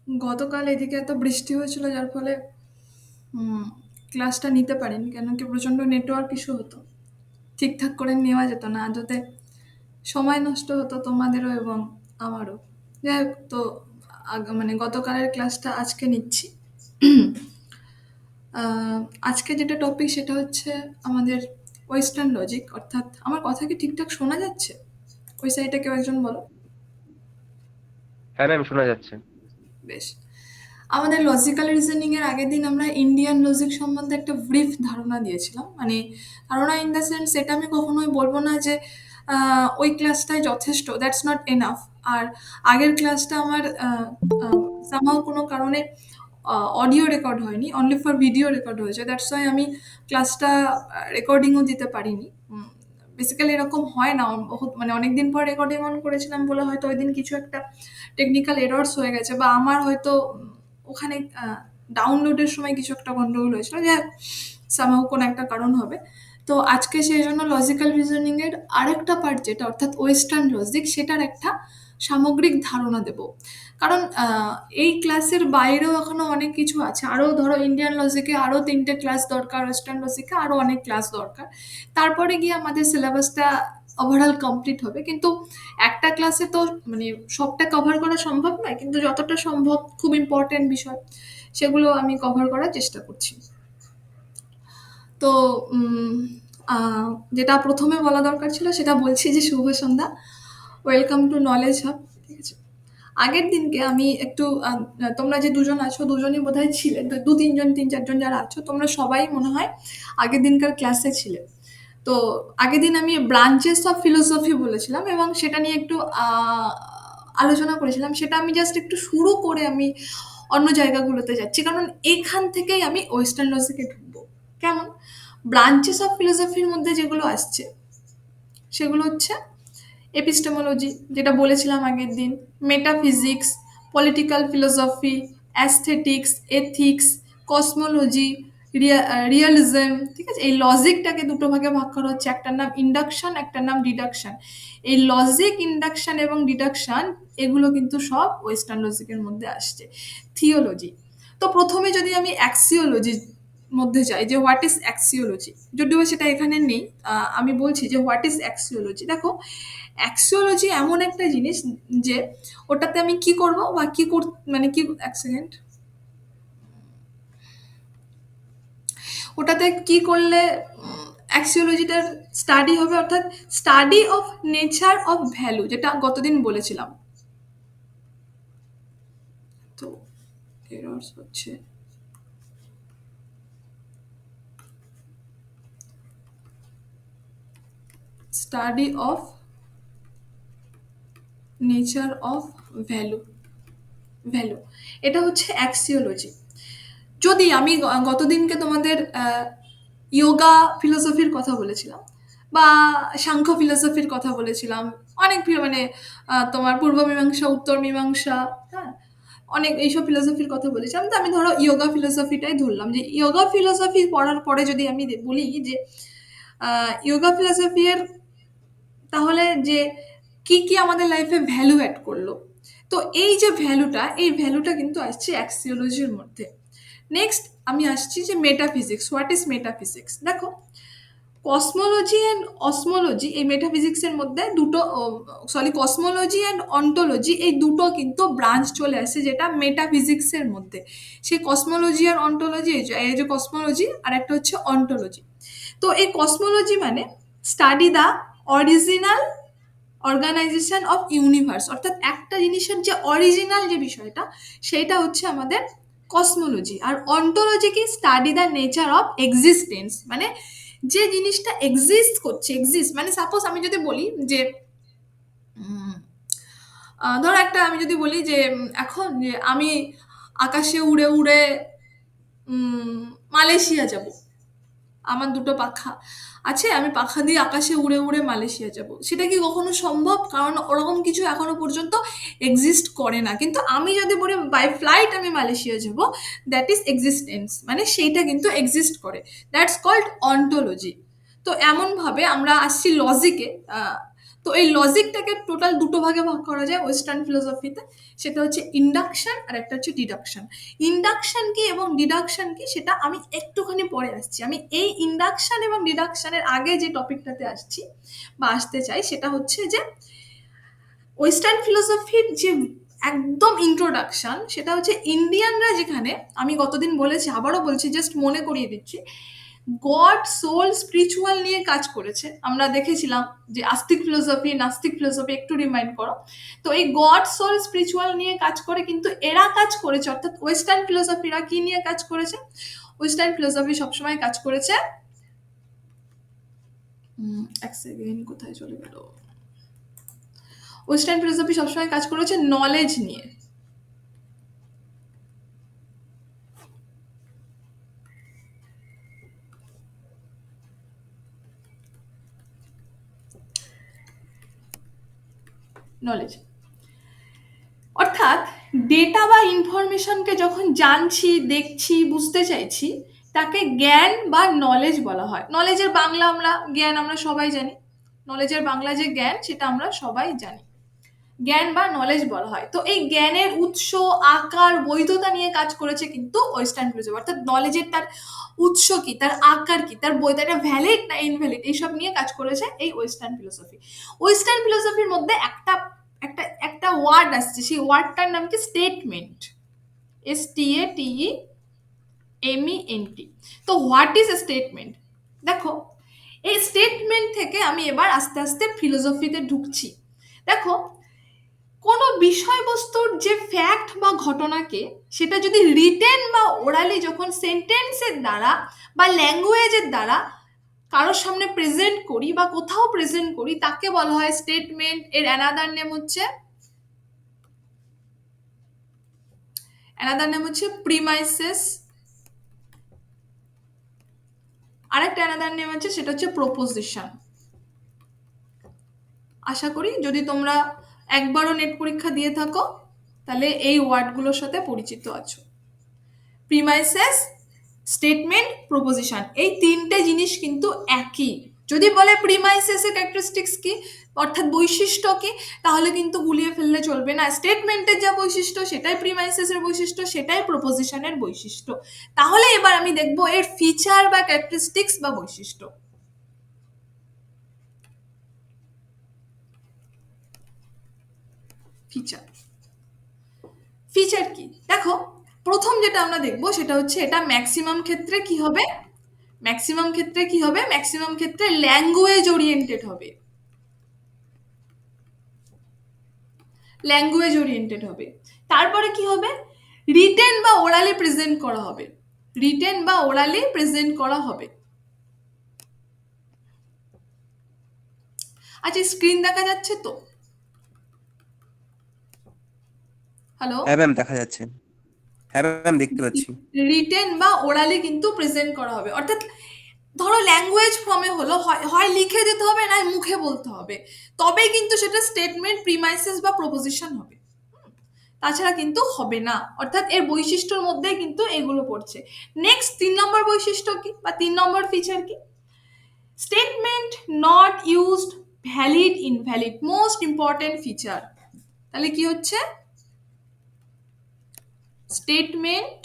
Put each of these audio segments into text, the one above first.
গতকাল এদিকে এত বৃষ্টি হয়েছিল যার ফলে উম, ক্লাসটা নিতে পারিনি, কেন কি প্রচণ্ড নেটওয়ার্ক ইস্যু হতো। ঠিকঠাক করে নেওয়া যেত না, আদতে সময় নষ্ট হতো তোমাদেরও এবং আমারও। যাই হোক, তো মানে গতকালের ক্লাসটা আজকে নিচ্ছি। আহ, আজকে যেটা টপিক সেটা হচ্ছে আমাদের ওয়েস্টার্ন লজিক, অর্থাৎ আমার কথা কি ঠিকঠাক শোনা যাচ্ছে? ওই সাইডে কেউ একজন বলো। হ্যাঁ ম্যাম, শোনা যাচ্ছে। বেশ। আমাদের লজিক্যাল রিজনিং এর আগের দিন আমরা ইন্ডিয়ান লজিক সম্বন্ধে একটা ব্রিফ ধারণা দিয়েছিলাম, মানে ধারণা ইন দ্য সেন্স, সেটা আমি কখনোই বলবো না যে ওই ক্লাসটাই যথেষ্ট, দ্যাটস নট এনাফ। আর আগের ক্লাসটা আমার সামহাও কোনো কারণে অডিও রেকর্ড হয়নি, অনলি ফর ভিডিও রেকর্ড হয়েছে, দ্যাটস ওয়াই আমি ক্লাসটা রেকর্ডিংও দিতে পারিনি। বেসিক্যালি এরকম হয় না, বহুত মানে অনেকদিন পর রেকর্ডিং অন করেছিলাম বলে হয়তো ওই দিন কিছু একটা টেকনিক্যাল এরর্স হয়ে গেছে, বা আমার হয়তো ওখানে ডাউনলোডের সময় কিছু একটা গন্ডগোল হয়েছিল, যে সামহাও কোনো একটা কারণ হবে। তো আজকে সেই জন্য লজিক্যাল রিজনিং এর আরেকটা পার্ট যেটা অর্থাৎ ওয়েস্টার্ন লজিক, সেটার একটা সামগ্রিক ধারণা দেব। কারণ এই ক্লাসের বাইরেও এখনো অনেক কিছু আছে, আরও ধরো ইন্ডিয়ান লজিকে আরও 3টে ক্লাস দরকার, ওয়েস্টার্ন লজিকে আরও অনেক ক্লাস দরকার। তারপরে গিয়ে আমাদের সিলেবাসটা ওভারঅল কমপ্লিট হবে। কিন্তু একটা ক্লাসে তো মানে সবটা কভার করা সম্ভব নয়, কিন্তু যতটা সম্ভব খুব ইম্পর্টেন্ট বিষয় সেগুলো আমি কভার করার চেষ্টা করছি। তো উম, আহ, যেটা প্রথমে বলা দরকার ছিল সেটা বলছি, যে শুভ সন্ধ্যা, ওয়েলকাম টু নলেজ হাব। ঠিক আছে। আগের দিনকে আমি একটু তোমরা যে দুজন আছো, দুজনই বোধহয় ছিলে, দু তিনজন, তিন চারজন যারা আছো তোমরা সবাই মনে হয় আগের দিনকার ক্লাসে ছিলে। তো আগের দিন আমি ব্রাঞ্চেস অফ ফিলোসফি বলেছিলাম এবং সেটা নিয়ে একটু আলোচনা করেছিলাম। সেটা আমি জাস্ট একটু শুরু করে আমি অন্য জায়গাগুলোতে যাচ্ছি, কারণ এখান থেকেই আমি ওয়েস্টার্ন লজিকে ঢুকবো। কেমন? ব্রাঞ্চেস অফ ফিলোসফির মধ্যে যেগুলো আসছে সেগুলো হচ্ছে এপিস্টেমোলজি, যেটা বলেছিলাম আগের দিন, metaphysics, political philosophy, aesthetics, ethics, cosmology, realism. ঠিক আছে, এই লজিকটাকে দুটো ভাগে ভাগ করা হচ্ছে, একটার নাম ইন্ডাকশন, একটার নাম ডিডাকশন। এই লজিক, ইন্ডাকশন এবং ডিডাকশন এগুলো কিন্তু সব ওয়েস্টার্ন লজিকের মধ্যে আসছে। থিওলজি, তো প্রথমে যদি আমি অ্যাক্সিওলজি মধ্যে যাই, যে হোয়াট ইজ অ্যাক্সিওলজি, যদিও সেটা এখানে নেই, আমি বলছি যে হোয়াট ইজ অ্যাক্সিওলজি। দেখো, অ্যাক্সিওলজি এমন একটা জিনিস যে ওটাতে আমি কি করব বা কি মানে কি, এক সেকেন্ড, ওটাতে কি করলে অ্যাক্সিওলজিটার স্টাডি হবে, অর্থাৎ study of nature of value, যেটা গতদিন বলেছিলাম। তো এরর্স হচ্ছে, study of nature of value, value, এটা হচ্ছে অ্যাক্সিওলজি। যদি আমি গতদিনকে তোমাদের ইয়োগা ফিলোসফির কথা বলেছিলাম, বা সাংখ্য ফিলোসফির কথা বলেছিলাম, অনেক মানে তোমার পূর্ব মীমাংসা, উত্তর মীমাংসা, হ্যাঁ, অনেক এইসব ফিলোসফির কথা বলেছিলাম। তো আমি ধরো ইয়োগা ফিলোসফিটাই ধরলাম, যে ইয়োগা ফিলোসফি পড়ার পরে যদি আমি বলি যে ইয়োগা ফিলোসফি এর তাহলে যে কি কি আমাদের লাইফে ভ্যালু অ্যাড করলো, তো এই যে ভ্যালুটা, এই ভ্যালুটা কিন্তু আসছে অ্যাক্সিওলজির মধ্যে। নেক্সট আমি আসছি যে মেটাফিজিক্স, হোয়াট ইজ মেটাফিজিক্স। দেখো, কসমোলজি অ্যান্ড অসমোলজি, এই মেটাফিজিক্সের মধ্যে দুটো, সরি, কসমোলজি অ্যান্ড অন্টোলজি, এই দুটো কিন্তু ব্রাঞ্চ চলে আসছে যেটা মেটাফিজিক্সের মধ্যে। সেই কসমোলজি আর অন্টোলজি, এই যে কসমোলজি আর একটা হচ্ছে অন্টোলজি। তো এই কসমোলজি মানে study the original organisation of universe, অর্থাৎ একটা জিনিসের যে অরিজিনাল যে বিষয়টা, সেইটা হচ্ছে আমাদের কসমোলজি। আর অন্টোলজি কি, study the nature of existence, মানে যে জিনিসটা এক্সিস্ট করছে, এক্সিস্ট মানে সাপোজ আমি যদি বলি যে উম, ধরো একটা, আমি যদি বলি যে এখন যে আমি আকাশে উড়ে উড়ে উম, মালয়েশিয়া যাব, আমার দুটো পাখা আছে, আমি পাখা দিয়ে আকাশে উড়ে উড়ে মালয়েশিয়া যাব, সেটা কি কখনো সম্ভব? কারণ ওরকম কিছু এখনো পর্যন্ত এক্সিস্ট করে না। কিন্তু আমি যদি বলি বাই ফ্লাইট আমি মালয়েশিয়া যাব, দ্যাট ইজ এক্সিস্টেন্স, মানে সেইটা কিন্তু এক্সিস্ট করে, দ্যাটস কল্ড অন্টোলজি। তো এমনভাবে আমরা আসছি লজিকে। তো এই লজিকটাকে টোটাল দুটো ভাগে ভাগ করা যায় ওয়েস্টার্ন ফিলোসফিতে, সেটা হচ্ছে ইন্ডাকশন আর একটা হচ্ছে ডিডাকশন। ইন্ডাকশন কি এবং ডিডাকশন কি সেটা আমি একটুখানি পরে আসছি। আমি এই ইন্ডাকশন এবং ডিডাকশনের আগে যে টপিকটাতে আসছি বা আসতে চাই সেটা হচ্ছে যে ওয়েস্টার্ন ফিলোসফির যে একদম ইন্ট্রোডাকশন সেটা হচ্ছে ইন্ডিয়ানরা যেখানে, আমি গতদিন বলেছি আবারও বলছি, জাস্ট মনে করিয়ে দিচ্ছি, গড সোল স্পিরিচুয়াল নিয়ে কাজ করেছে। আমরা দেখেছিলাম যে আস্তিক ফিলোসফি নাস্তিক ফিলোসফি, একটু রিমাইন্ড করো। তো এই গড সোল স্পিরিচুয়াল নিয়ে কাজ করে, কিন্তু এরা কাজ করেছে, অর্থাৎ ওয়েস্টার্ন ফিলোসফিরা কি নিয়ে কাজ করেছে? ওয়েস্টার্ন ফিলোসফি সবসময় কাজ করেছে, এক সেকেন্ড কোথায় চলে গেল, ওয়েস্টার্ন ফিলোসফি সবসময় কাজ করেছে নলেজ নিয়ে। নলেজ অর্থাৎ ডেটা বা ইনফরমেশনকে যখন জানছি, দেখছি, বুঝতে চাইছি, তাকে জ্ঞান বা নলেজ বলা হয়। নলেজের বাংলা আমরা জ্ঞান আমরা সবাই জানি, নলেজের বাংলা যে জ্ঞান সেটা আমরা সবাই জানি, জ্ঞান বা নলেজ বলা হয়। তো এই জ্ঞানের উৎস, আকার, বৈধতা নিয়ে কাজ করেছে কিন্তু ওয়েস্টার্ন ফিলোসফি, অর্থাৎ নলেজের তার উৎস কি, তার আকার কি, তার বৈধতা ভ্যালিড না ইনভ্যালিড, এইসব নিয়ে কাজ করেছে এই ওয়েস্টার্ন ফিলোসফি। ওয়েস্টার্ন ফিলোসফির মধ্যে একটা একটা একটা ওয়ার্ড আসছে, সেই ওয়ার্ডটার নাম কি স্টেটমেন্ট, STATEMENT। তো হোয়াট ইজ এ স্টেটমেন্ট? দেখো, এই স্টেটমেন্ট থেকে আমি এবার আস্তে আস্তে ফিলোসফিতে ঢুকছি। দেখো, কোনো বিষয়বস্তুর যে ফ্যাক্ট বা ঘটনাকে, সেটা যদি রিটেন বা ওরালি যখন সেন্টেন্সের দ্বারা বা ল্যাঙ্গুয়েজের দ্বারা কারোর সামনে প্রেজেন্ট করি বা কোথাও প্রেজেন্ট করি, তাকে বলা হয় স্টেটমেন্ট। এর অ্যানাদার নেম হচ্ছে প্রিমাইসেস, আরেকটা অ্যানাদার নেম আছে সেটা হচ্ছে প্রপোজিশন। আশা করি যদি তোমরা একবারও নেট পরীক্ষা দিয়ে থাকো তাহলে এই ওয়ার্ডগুলোর সাথে পরিচিত আছো। প্রিমাইসেস, স্টেটমেন্ট, প্রপোজিশন, এই তিনটে জিনিস কিন্তু একই। যদি বলে প্রিমাইসেসের ক্যারেক্টারিস্টিক্স কি, অর্থাৎ বৈশিষ্ট্য কি, তাহলে কিন্তু গুলিয়ে ফেললে চলবে না। স্টেটমেন্টের যা বৈশিষ্ট্য সেটাই প্রিমাইসেসের বৈশিষ্ট্য, সেটাই প্রপোজিশনের বৈশিষ্ট্য। তাহলে এবার আমি দেখবো এর ফিচার বা ক্যারেক্টারিস্টিক্স বা বৈশিষ্ট্য। ফিচার, ফিচার কি? দেখো, প্রথম যেটা আমরা দেখবো সেটা হচ্ছে এটা ম্যাক্সিমাম ক্ষেত্রে কি হবে, ম্যাক্সিমাম ক্ষেত্রে কি হবে, ম্যাক্সিমাম ক্ষেত্রে ল্যাঙ্গুয়েজ ওরিয়েন্টেড হবে, ল্যাঙ্গুয়েজ ওরিয়েন্টেড হবে। তারপরে কি হবে, রিটেন বা ওরালি প্রেজেন্ট করা হবে, রিটেন বা ওরালি প্রেজেন্ট করা হবে। আচ্ছা, স্ক্রিন দেখা যাচ্ছে তো? হ্যালো? হ্যাঁ ম্যাম, দেখা যাচ্ছে। হ্যাঁ ম্যাম, দেখতে পাচ্ছি। রিটেন বা ওরালি কিন্তু প্রেজেন্ট করা হবে, অর্থাৎ ধরো ল্যাঙ্গুয়েজ ফর্মে হলো, হয় লিখে দিতে হবে না মুখে বলতে হবে, তবে কিন্তু সেটা স্টেটমেন্ট, প্রিমাইসেস বা প্রপোজিশন হবে, তাছাড়া কিন্তু হবে না। অর্থাৎ এর বৈশিষ্ট্যর মধ্যে কিন্তু এগুলো পড়ছে। নেক্সট 3 নম্বর বৈশিষ্ট্য কি বা 3 নম্বর ফিচার কি? Statement not used, valid invalid, most important feature. তাহলে কি হচ্ছে, statement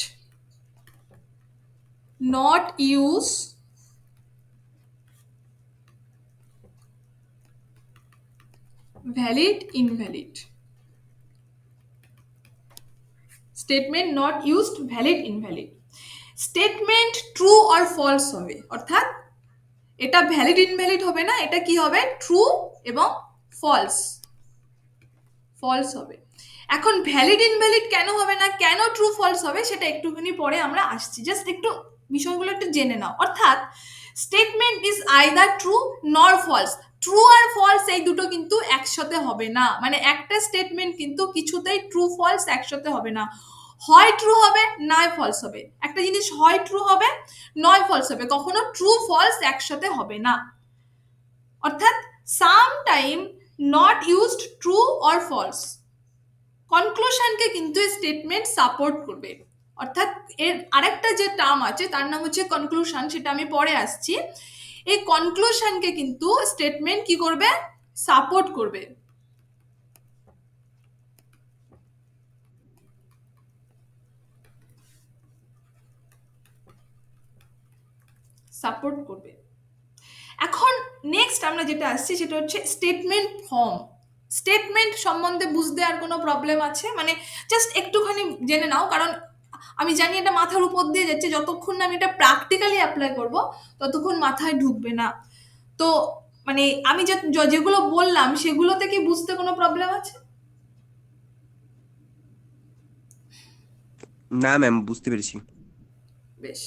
not use, valid invalid, statement not used, valid invalid. Statement true or false হবে, অর্থাৎ এটা ভ্যালিড ইনভ্যালিড হবে না, এটা কি হবে, ট্রু এবং ফলস, ফলস হবে। এখন ভ্যালিড ইনভ্যালিড কেন হবে না, কেন ট্রু ফলস হবে, সেটা একটুখানি পরে আমরা আসছি, জাস্ট একটু বিষয়গুলো একটু জেনে নাও। অর্থাৎ স্টেটমেন্ট ইজ আইদার ট্রু নর ফলস, ট্রু আর ফলস এই দুটো কিন্তু একসাথে হবে না, মানে একটা স্টেটমেন্ট কিন্তু কিছুতেই ট্রু ফলস একসাথে হবে না, হয় ট্রু হবে নয় ফলস হবে। একটা জিনিস হয় ট্রু হবে নয় ফলস হবে, কখনো ট্রু ফলস একসাথে হবে না। অর্থাৎ same time not used true or false, কনক্লুশনকে কিন্তু স্টেটমেন্ট সাপোর্ট করবে। অর্থাৎ এর আরেকটা যে টার্ম আছে তার নাম হচ্ছে কনক্লুশন, সেটা আমি পরে আসছি। এই কনক্লুশনকে কিন্তু স্টেটমেন্ট কি করবে, সাপোর্ট করবে। সাপোর্ট করবে। এখন নেক্সট আমরা যেটা আসছি সেটা হচ্ছে স্টেটমেন্ট ফর্ম। স্টেটমেন্ট সম্বন্ধে বুঝতে আর কোনো প্রবলেম আছে? মানে জাস্ট একটুখানি জেনে নাও, কারণ আমি জানি এটা মাথার উপর দিয়ে যাচ্ছে, যতক্ষণ না আমি এটা প্র্যাকটিক্যালি অ্যাপ্লাই করব ততক্ষণ মাথায় ঢুকবে না। তো মানে আমি যেগুলো বললাম সেগুলোতে কি বুঝতে কোনো প্রবলেম আছে? না ম্যাম, বুঝতে পেরেছি। বেশ,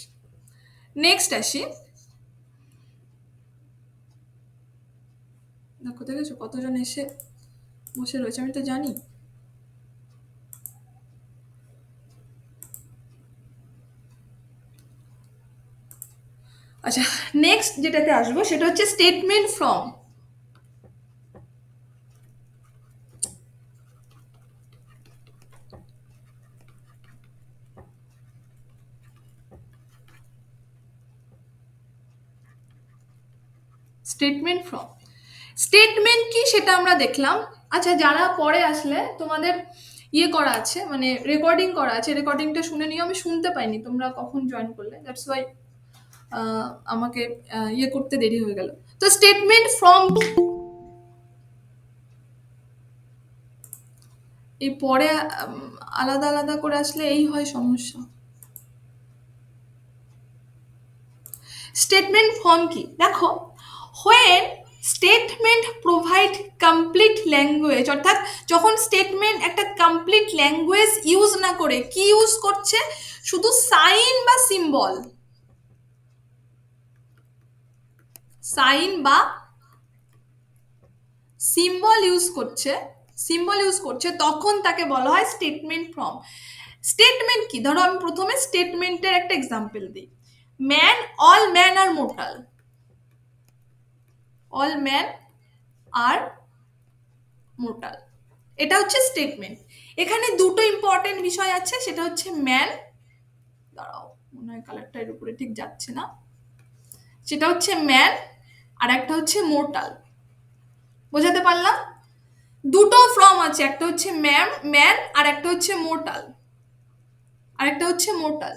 নেক্সট আসি। দেখো দেখেছো কতজন এসে বসে রয়েছে, আমি তো জানি। আচ্ছা, নেক্সট যেটাতে আসবো সেটা হচ্ছে statement from. Statement from, statement কি সেটা আমরা দেখলাম। আচ্ছা, যারা পরে আসলে তোমাদের ইয়ে করা আছে, মানে রেকর্ডিং করা আছে, রেকর্ডিংটা শুনে নিও। আমি শুনতে পাইনি তোমরা কখন জয়েন করলে, দ্যাটস ওয়াই আমাকে ইয়ে করতে দেরি হয়ে গেল। তো স্টেটমেন্ট ফ্রম এই পরে আলাদা আলাদা করে আসলে এই হয় সমস্যা। স্টেটমেন্ট ফর্ম কি দেখো, when statement provide complete language, অর্থাৎ যখন স্টেটমেন্ট একটা কমপ্লিট ল্যাঙ্গুয়েজ ইউজ না করে কি ইউজ করছে, শুধু সাইন বা সিম্বল, সাইন বা সিম্বল ইউজ করছে, সিম্বল ইউজ করছে, তখন তাকে বলা হয় স্টেটমেন্ট ফর্ম। স্টেটমেন্ট কি, ধরো আমি প্রথমে স্টেটমেন্টের একটা এক্সাম্পল দিই। Man, all man are mortal, all man are mortal, এটা হচ্ছে স্টেটমেন্ট। এখানে দুটো ইম্পর্টেন্ট বিষয় আছে, সেটা হচ্ছে ম্যান, দাঁড়াও মনে হয় কালারটা এর উপরে ঠিক যাচ্ছে না, সেটা হচ্ছে ম্যান, আর একটা হচ্ছে মোর্টাল। বোঝাতে পারলাম? দুটো ফর্ম আছে, একটা হচ্ছে ম্যান ম্যান আর একটা হচ্ছে মোর্টাল, আর একটা হচ্ছে মোর্টাল।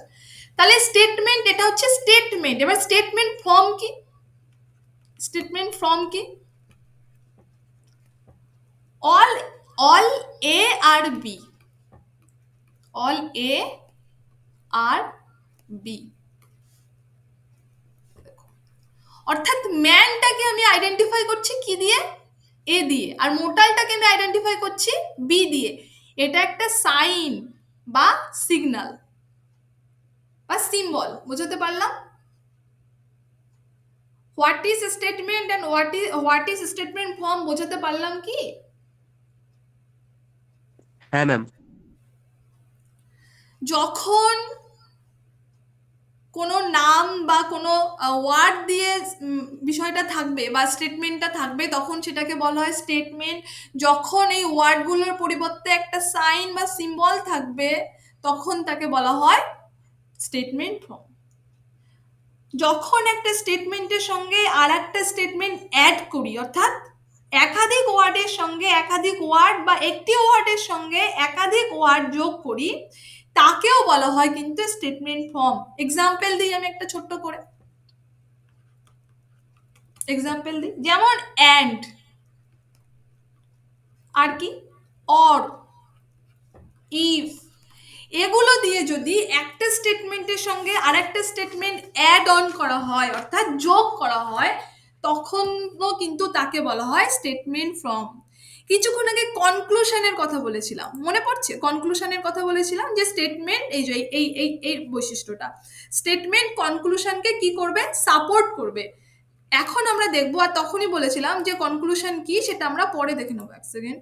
তাহলে স্টেটমেন্ট, এটা হচ্ছে স্টেটমেন্ট। এবার স্টেটমেন্ট ফর্ম কি, স্টেটমেন্ট ফর্ম কি, অল, অল এ আর বি, অল এ আর বি, অর্থাৎ ম্যানটাকে আমি আইডেন্টিফাই করছি কি দিয়ে, এ দিয়ে, আর মোটালটাকে আমি আইডেন্টিফাই করছি বি দিয়ে। এটা একটা সাইন বা সিগন্যাল বা সিম্বল। বুঝতে পারলাম? What is statement and what is statement form, বোঝাতে পারলাম কি? হ্যাঁ ম্যাম। যখন কোনো নাম বা কোনো ওয়ার্ড দিয়ে বিষয়টা থাকবে বা স্টেটমেন্টটা থাকবে, তখন সেটাকে বলা হয় স্টেটমেন্ট। যখন এই ওয়ার্ডগুলোর পরিবর্তে একটা সাইন বা সিম্বল থাকবে, তখন তাকে বলা হয় স্টেটমেন্ট ফর্ম। যখন একটা স্টেটমেন্টের সঙ্গে আর একটা স্টেটমেন্ট অ্যাড করি, অর্থাৎ একাধিক ওয়ার্ডের সঙ্গে একাধিক ওয়ার্ড বা একটি ওয়ার্ডের সঙ্গে একাধিক ওয়ার্ড যোগ করি, তাকেও বলা হয় কিন্তু স্টেটমেন্ট ফর্ম। এক্সাম্পল দিই আমি একটা ছোট্ট করে, এক্সাম্পল দিই, যেমন অ্যান্ড, আর কি, অর, ইফ, এগুলো দিয়ে যদি একটা স্টেটমেন্টের সঙ্গে আর একটা স্টেটমেন্ট অ্যাড অন করা হয়, অর্থাৎ যোগ করা হয়, তখনও কিন্তু তাকে বলা হয় স্টেটমেন্ট ফর্ম। কিছুক্ষণ আগে কনক্লুশনের কথা বলেছিলাম, মনে পড়ছে? কনক্লুশনের কথা বলেছিলাম যে স্টেটমেন্ট এই যে এই বৈশিষ্ট্যটা, স্টেটমেন্ট কনক্লুশনকে কি করবে, সাপোর্ট করবে। এখন আমরা দেখবো, আর তখনই বলেছিলাম যে কনক্লুশন কি সেটা আমরা পরে দেখে নেবো। এক সেকেন্ড,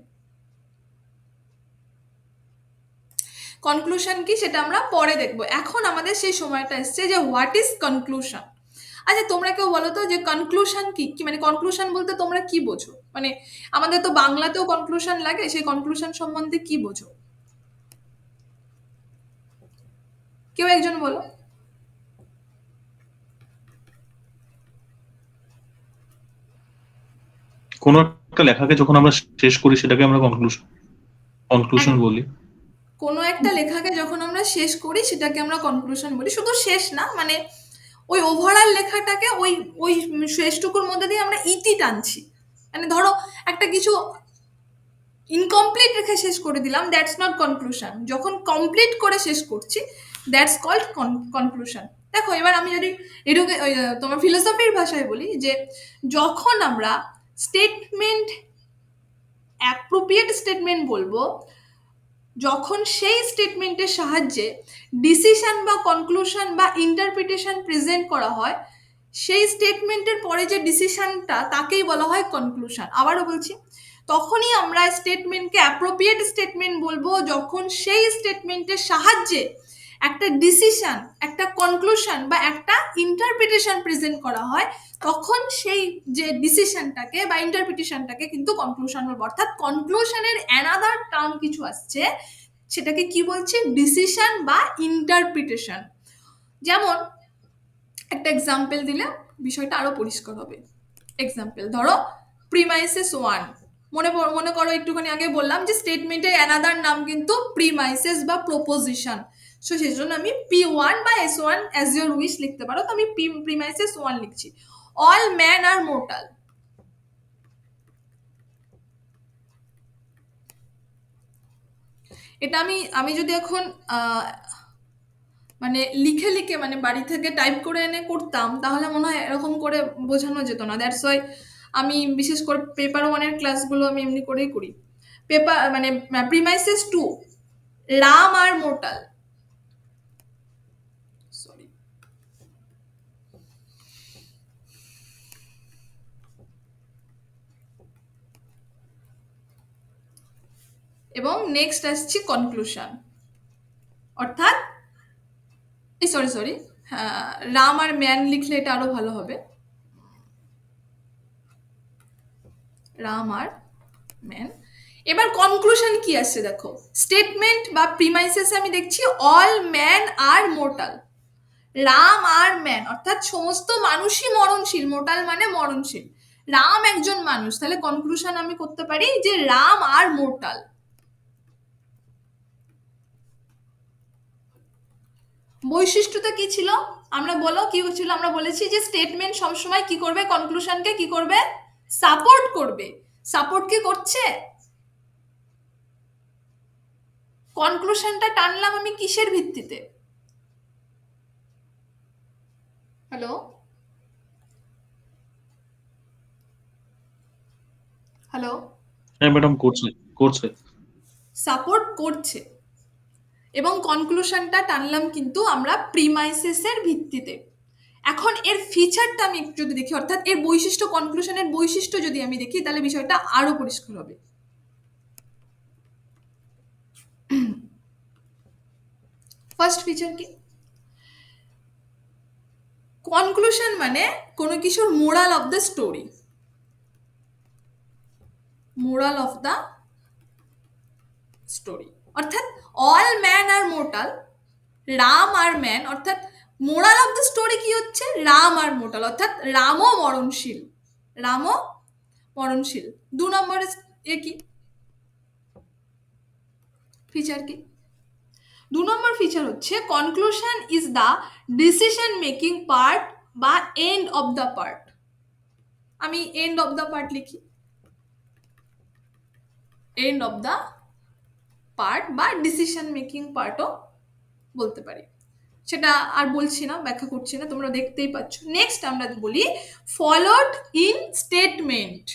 কনক্লুশন কি সেটা আমরা পরে দেখবো। এখন আমাদের সেই সময়টা এসছে যে হোয়াট ইজ কনক্লুশন। আচ্ছা, তোমরা কেউ বলো তো যে কনক্লুশন কি, কি মানে কনক্লুশন বলতে তোমরা কি বোঝো? মানে আমাদের তো বাংলাতেও কনক্লুশন লাগে, সেই কনক্লুশন সম্বন্ধে কি বোঝো? কেউ একজন বলো। কোনো একটা লেখাকে যখন আমরা শেষ করি সেটাকে আমরা কনক্লুশন এক- বলি। কোনো একটা লেখাকে যখন আমরা শেষ করি সেটাকে আমরা কনক্লুশন বলি। শুধু শেষ না, মানে ওই ওভারঅল লেখাটাকে ওই ওই শেষটুকুর মধ্যে দিয়ে আমরা ইতি টানছি। মানে ধরো একটা কিছু ইনকমপ্লিট রেখে শেষ করে দিলাম, দ্যাটস নট কনক্লুশন। যখন কমপ্লিট করে শেষ করছি, দ্যাটস কল্ড কনক্লুশন। দেখো এবার আমি যদি তোমার ফিলোসফির ভাষায় বলি, যে যখন আমরা স্টেটমেন্ট, অ্যাপ্রোপ্রিয়েট স্টেটমেন্ট বলবো যখন সেই স্টেটমেন্টের সাহায্যে ডিসিশন বা কনক্লুশন বা ইন্টারপ্রিটেশন প্রেজেন্ট করা হয়, সেই স্টেটমেন্টের পরে যে ডিসিশনটা তাকেই বলা হয় কনক্লুশন। আবারও বলছি, তখনই আমরা স্টেটমেন্টকে অ্যাপ্রোপ্রিয়েট স্টেটমেন্ট বলবো যখন সেই স্টেটমেন্টের সাহায্যে একটা ডিসিশন, একটা কনক্লুশন বা একটা ইন্টারপ্রিটেশন প্রেজেন্ট করা হয়, তখন সেই যে ডিসিশনটাকে বা ইন্টারপ্রিটেশনটাকে কিন্তু কনক্লুশন বলবো। অর্থাৎ কনক্লুশনের অ্যানাদার টার্ম কিছু আসছে, সেটাকে কি বলছে? ডিসিশন বা ইন্টারপ্রিটেশন। যেমন একটা এক্সাম্পল দিলে বিষয়টা আরো পরিষ্কার হবে। এক্সাম্পল ধরো, প্রিমাইসেস ওয়ান। মনে করো একটুখানি আগে বললাম যে স্টেটমেন্টের অ্যানাদার নাম কিন্তু প্রিমাইসেস বা প্রপোজিশন। সো সেই জন্য আমি P1 বা S1 অ্যাজ ইউর উইশ লিখতে পারো। তো আমি প্রিমাইসেস ওয়ান লিখছি, অল ম্যান আর মোর্টাল। এটা আমি আমি যদি এখন মানে লিখে লিখে, মানে বাড়ি থেকে টাইপ করে এনে করতাম, তাহলে মনে হয় এরকম করে বোঝানো যেত না। দ্যাটস ওয়াই আমি বিশেষ করে পেপার ওয়ানের ক্লাসগুলো আমি এমনি করেই করি। পেপার মানে প্রিমাইসেস টু, রাম আর মোর্টাল। সরি। এবং নেক্সট আসছি কনক্লুশন। অর্থাৎ এই সরি সরি, রাম আর ম্যান লিখলে এটা আরো ভালো হবে। রাম আর ম্যান। এবার কনক্লুশন কি আসছে দেখো, স্টেটমেন্ট বা প্রিমাইসেস আমি দেখছি all man are mortal. Ram R man অর্থাৎ সমস্ত মানুষই মরণশীল, মোর্টাল মানে মরণশীল। রাম একজন মানুষ, তাহলে কনক্লুশন আমি করতে পারি যে রাম আর মোর্টাল। বৈশিষ্ট্যটা কি ছিল? আমরা বলো কি ছিল? আমরা বলেছি যে স্টেটমেন্ট সবসময় কি করবে? কনক্লুশনকে কি করবে? সাপোর্ট করবে। সাপোর্ট কি করছে? কনক্লুশনটা টানলাম আমি কিসের ভিত্তিতে? হ্যালো হ্যালো হ্যাঁ ম্যাডাম, করছে করছে। সাপোর্ট করছে। এবং কনক্লুশনটা টানলাম কিন্তু আমরা প্রিমাইসেসের ভিত্তিতে। এখন এর ফিচারটা আমি একটু যদি দেখি, অর্থাৎ এর বৈশিষ্ট্য, কনক্লুশনের বৈশিষ্ট্য যদি আমি দেখি, তাহলে বিষয়টা আরো পরিষ্কার হবে। ফার্স্ট ফিচার কি? কনক্লুশন মানে কোনো কিছুর moral of the story. Moral of the story অর্থাৎ all man are mortal, Ram R man, অর্থাৎ মোরাল অফ দ্য স্টোরি কি হচ্ছে? রাম আর মোর্টাল, অর্থাৎ রামও মরণশীল। রামও মরণশীল। 2 নম্বরে এ কি ফিচার কি? 2 নম্বর ফিচার হচ্ছে conclusion is the decision making part বা এন্ড অফ দ্য পার্ট। আমি এন্ড অফ দ্য পার্ট লিখি, এন্ড অফ দ্য পার্ট বা ডিসিশন মেকিং পার্টও বলতে পারি। সেটা আর বলছি না, ব্যাখ্যা করছি না, তোমরা দেখতেই পাচ্ছ। নেক্সট আমরা বলি ফলোড ইন স্টেটমেন্ট।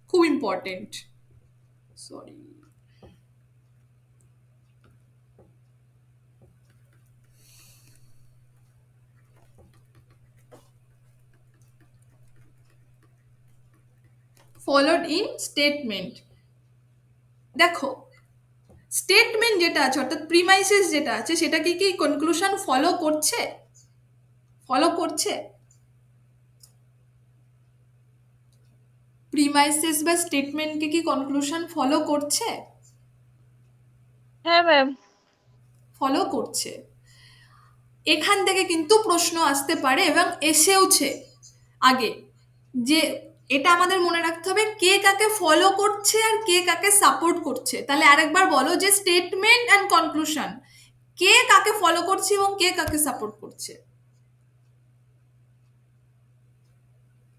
খুব important. Sorry. Followed in statement. দেখো স্টেটমেন্ট যেটা আছে অর্থাৎ প্রিমাইসেস যেটা আছে, সেটা কি কনক্লুশন ফলো করছে? ফলো করছে? প্রিমাইসেস বা স্টেটমেন্টকে কি কনক্লুশন ফলো করছে? হ্যাঁ ম্যাম। ফলো করছে। এখান থেকে কিন্তু প্রশ্ন আসতে পারে এবং এসেওছে আগে, যে এটা আমাদের মনে রাখতে হবে কে কাকে ফলো করছে আর কে কাকে সাপোর্ট করছে। তাহলে আরেকবার বলো যে স্টেটমেন্ট অ্যান্ড কনক্লুশন, কে কাকে ফলো করছে এবং কে কাকে সাপোর্ট করছে।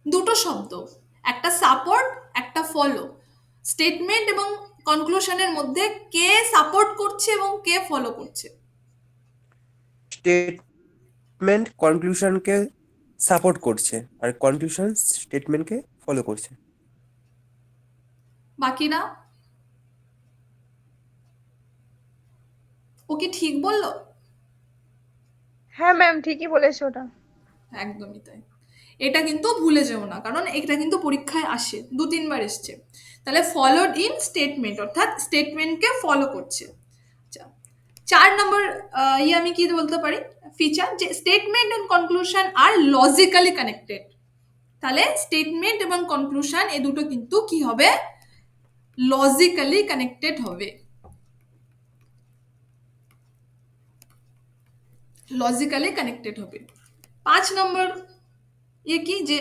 দুটো শব্দ, একটা সাপোর্ট একটা ফলো। স্টেটমেন্ট এবং কনক্লুশনের মধ্যে কে সাপোর্ট করছে এবং কে ফলো করছে। স্টেটমেন্ট কনক্লুশনকে সাপোর্ট করছে আর কনক্লুশন স্টেটমেন্টকে ফলো করছে। বাকিরা, ও কি ঠিক বললো? হ্যাঁ ম্যাম, ঠিকই বলেছো ওটা। একদমই তাই। এটা কিন্তু ভুলে যেও না, কারণ এটা কিন্তু পরীক্ষায় আসে, 2-3 বার এসছে। তাহলে ফলোড ইন স্টেটমেন্ট অর্থাৎ স্টেটমেন্টকে ফলো করছে। আচ্ছা, 4 নম্বর আমি কি বলতে পারি ফিচার, যে স্টেটমেন্ট এন্ড কনক্লুশন আর লজিক্যালি কানেক্টেড। তাহলে স্টেটমেন্ট এবং কনক্লুশন এই দুটো কিন্তু কি হবে, লজিক্যালি কানেক্টেড হবে। লজিক্যালি কানেক্টেড হবে। 5 নম্বর কি, যে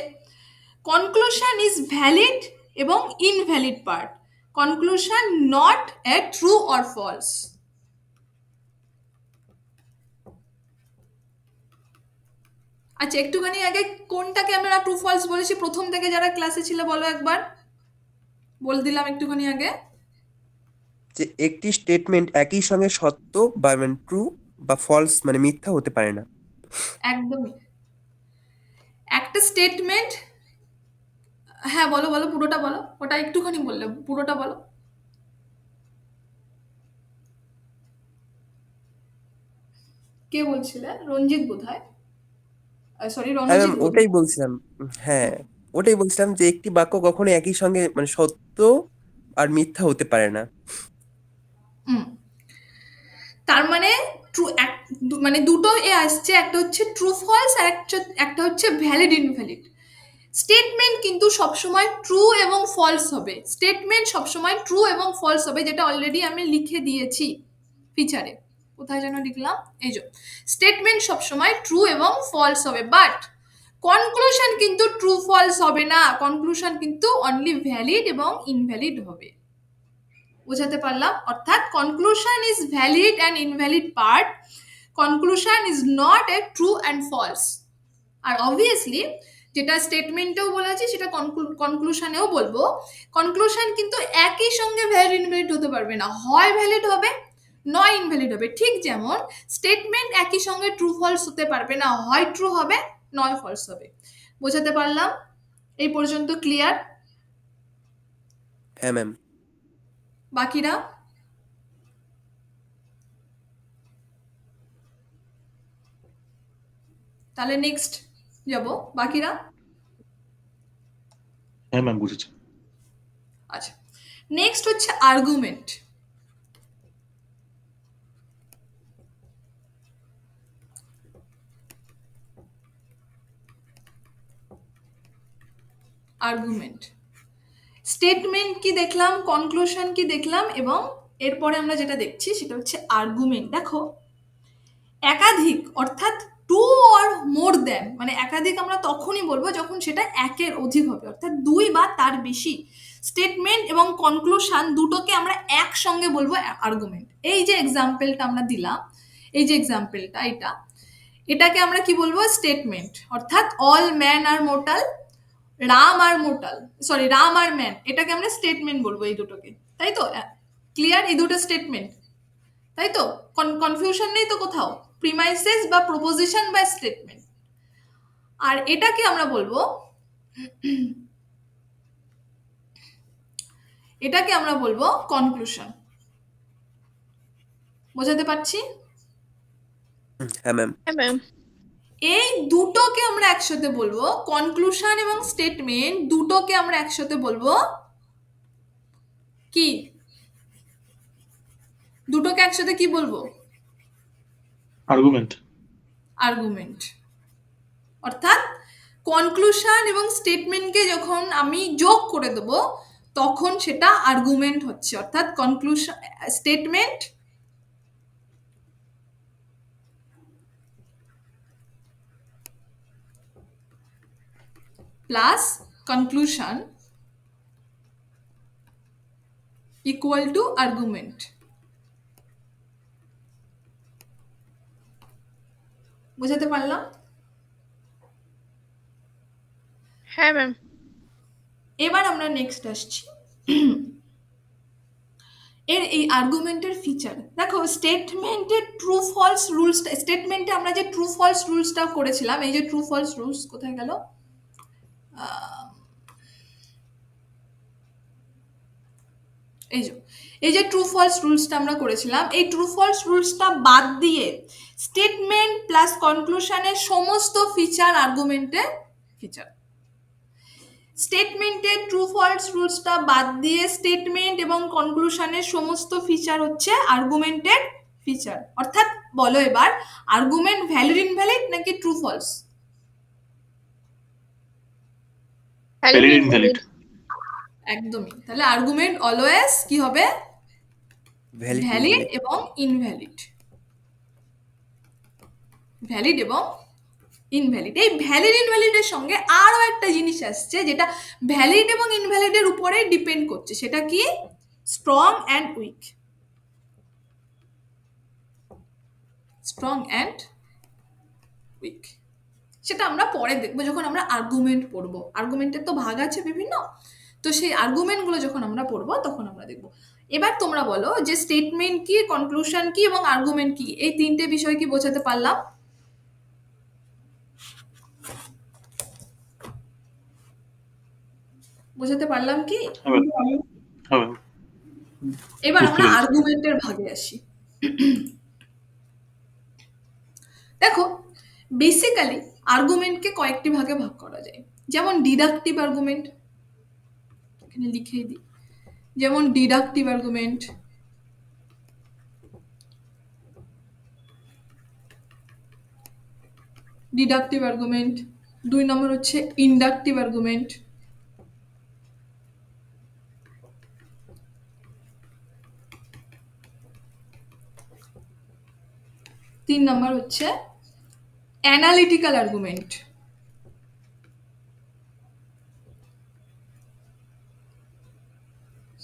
কনক্লুশন ইজ ভ্যালিড এবং invalid part. Conclusion not a true or false. আচ্ছা, একটুখানি আগে কোনটাকে আমরা ট্রু ফলস বলেছি প্রথম থেকে যারা ক্লাসে ছিল বলো একবার, বলে দিলাম একটুখানি আগে। যে একটি স্টেটমেন্ট একই সঙ্গে সত্য বা মানে ট্রু বা ফলস মানে মিথ্যা হতে পারে না। একদমই। একটা স্টেটমেন্ট, হ্যাঁ বলো বলো পুরোটা বলো, ওটা একটুখানি বললে পুরোটা বলো। কে বলছিলে? রঞ্জিত বোধহয়, সরি হ্যাঁ ম্যাম, রণজিৎ বোধহয়। ওটাই বলছিলাম। হ্যাঁ, ওটাই বলছিলাম যে একটি বাক্য কখনো একই সঙ্গে মানে সত্য আর মিথ্যা হতে পারে না। হুম, তার মানে ট্রু, মানে দুটো আসছে, একটা হচ্ছে ট্রু ফলস আর একটা হচ্ছে ভ্যালিড ইনভ্যালিড। স্টেটমেন্ট কিন্তু সবসময় ট্রু এবং ফলস হবে। স্টেটমেন্ট সবসময় ট্রু এবং ফলস হবে, যেটা অলরেডি আমি লিখে দিয়েছি ফিচারে। কোথায় যেন লিখলাম, এই যে স্টেটমেন্ট সবসময় ট্রু এবং ফলস হবে, বাট কনক্লুশন কিন্তু ট্রু ফলস হবে না। কনক্লুশন কিন্তু অনলি ভ্যালিড এবং ইনভ্যালিড হবে। বোঝাতে পারলাম? অর্থাৎ conclusion is valid and invalid part, conclusion is not a true and false. আর অবভিয়াসলি যেটা স্টেটমেন্টেও বলেছি সেটা কনক্লুশনেও বলবো, কনক্লুশন কিন্তু একই সঙ্গে ভ্যালিড ইনভ্যালিড হতে পারবে না, হয় ভ্যালিড হবে নয় ইনভ্যালিড হবে। ঠিক যেমন স্টেটমেন্ট একই সঙ্গে ট্রু ফলস হতে পারবে না, হয় ট্রু হবে নয় ফলস হবে। বোঝাতে পারলাম? এই পর্যন্ত ক্লিয়ার? হ্যাঁ ম্যাম। বাকিরা? তাহলে নেক্সট যাব, বাকিরা? হ্যাঁ ম্যাম, বুঝেছি। আচ্ছা, নেক্সট হচ্ছে আর্গুমেন্ট। আর্গুমেন্ট, স্টেটমেন্ট কি দেখলাম, কনক্লুশন কি দেখলাম, এবং এরপরে আমরা যেটা দেখছি সেটা হচ্ছে আর্গুমেন্ট। দেখো, একাধিক অর্থাৎ টু অর মোর দ্যান, মানে একাধিক আমরা তখনই বলবো যখন সেটা একের অধিক হবে, অর্থাৎ দুই বা তার বেশি স্টেটমেন্ট এবং কনক্লুশন দুটোকে আমরা একসঙ্গে বলবো আর্গুমেন্ট। এই যে এক্সাম্পলটা আমরা দিলাম, এই যে এক্সাম্পলটা, এটাকে আমরা কি বলবো, স্টেটমেন্ট। অর্থাৎ all man are mortal, Ram R mortal, sorry Ram R man, এটাকে আমরা স্টেটমেন্ট বলবো এই দুটোকে। তাই তো? ক্লিয়ার? এই দুটো স্টেটমেন্ট, তাই তো? কনফিউশন নেই তো কোথাও? প্রিমাইসেস বা প্রপোজিশন বা স্টেটমেন্ট। আর এটাকে আমরা বলবো, এটাকে আমরা বলবো কনক্লুশন। বোঝাতে পারছি? হ্যাঁ ম্যাম। হ্যাঁ ম্যাম। এই দুটোকে আমরা একসাথে বলবো, কনক্লুশন এবং স্টেটমেন্ট দুটোকে আমরা একসাথে বলবো কি, দুটোকে একসাথে কি বলবো? আর্গুমেন্ট। আর্গুমেন্ট। অর্থাৎ কনক্লুশন এবং স্টেটমেন্টকে যখন আমি যোগ করে দেবো তখন সেটা আর্গুমেন্ট হচ্ছে। অর্থাৎ conclusion, statement plus conclusion equal to argument. বুঝাতে পারলাম? হ্যাঁ ম্যাম। এবার আমরা নেক্সট আসছি এর এই আর্গুমেন্টের ফিচার। দেখো স্টেটমেন্টের ট্রু ফলস রুলস, স্টেটমেন্টে আমরা যে ট্রু ফলস রুলসটা করেছিলাম, এই যে ট্রু ফলস রুলস কোথায় গেল, এই যে ট্রু ফলস রুলসটা আমরা করেছিলাম, এই ট্রু ফলস রুলসটা বাদ দিয়ে স্টেটমেন্ট প্লাস কনক্লুশনের সমস্ত ফিচার আর্গুমেন্টের ফিচার। স্টেটমেন্টের ট্রু ফলস রুলসটা বাদ দিয়ে স্টেটমেন্ট এবং কনক্লুশনের সমস্ত ফিচার হচ্ছে আর্গুমেন্টের ফিচার। অর্থাৎ বলো এবার আর্গুমেন্ট ভ্যালিড ইনভ্যালিড নাকি ট্রু ফলস? Valid invalid. একদমই। তাহলে আর্গুমেন্ট অলওয়েজ কি হবে? ভ্যালিড এবং ইনভ্যালিড। ভ্যালিড এবং ইনভ্যালিড। এই ভ্যালিড ইনভ্যালিডের সঙ্গে আরো একটা জিনিস আসছে যেটা ভ্যালিড এবং ইনভ্যালিডের উপরে ডিপেন্ড করছে, সেটা কি? Strong and weak. Strong and weak সেটা আমরা পরে দেখবো যখন আমরা আর্গুমেন্ট পড়বো। আর্গুমেন্টের তো ভাগ আছে বিভিন্ন, তো সেই আর্গুমেন্টগুলো যখন আমরা পড়বো তখন আমরা দেখবো। এবার তোমরা বলো যে স্টেটমেন্ট কি, কনক্লুশন কি এবং আর্গুমেন্ট কি, এই তিনটে বিষয় কি বোঝাতে পারলাম? বোঝাতে পারলাম কি? হবে। এবার বুঝতে আমরা পেরেছি। আর্গুমেন্টের ভাগে আসি। দেখো বেসিক্যালি আর্গুমেন্টকে কয়েকটি ভাগে ভাগ করা যায়। যেমন ডিডাকটিভ আর্গুমেন্ট, এখানে লিখেই দিই, যেমন ডিডাকটিভ আর্গুমেন্ট, ডিডাকটিভ আর্গুমেন্ট। 2 নম্বর হচ্ছে ইন্ডাকটিভ আর্গুমেন্ট। 3 নম্বর হচ্ছে analytical argument.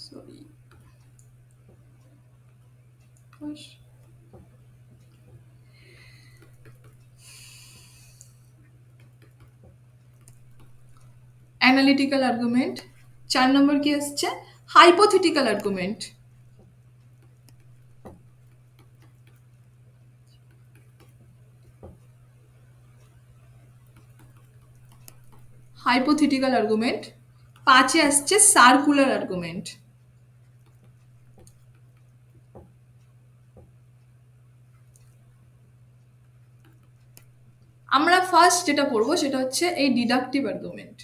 Sorry, analytical argument. 4 নম্বর কি আসছে? Hypothetical argument. Hypothetical argument. 5-এ আসছে সার্কুলার আর্গুমেন্ট। আমরা ফার্স্ট যেটা পড়বো সেটা হচ্ছে এই ডিডাকটিভ আর্গুমেন্ট।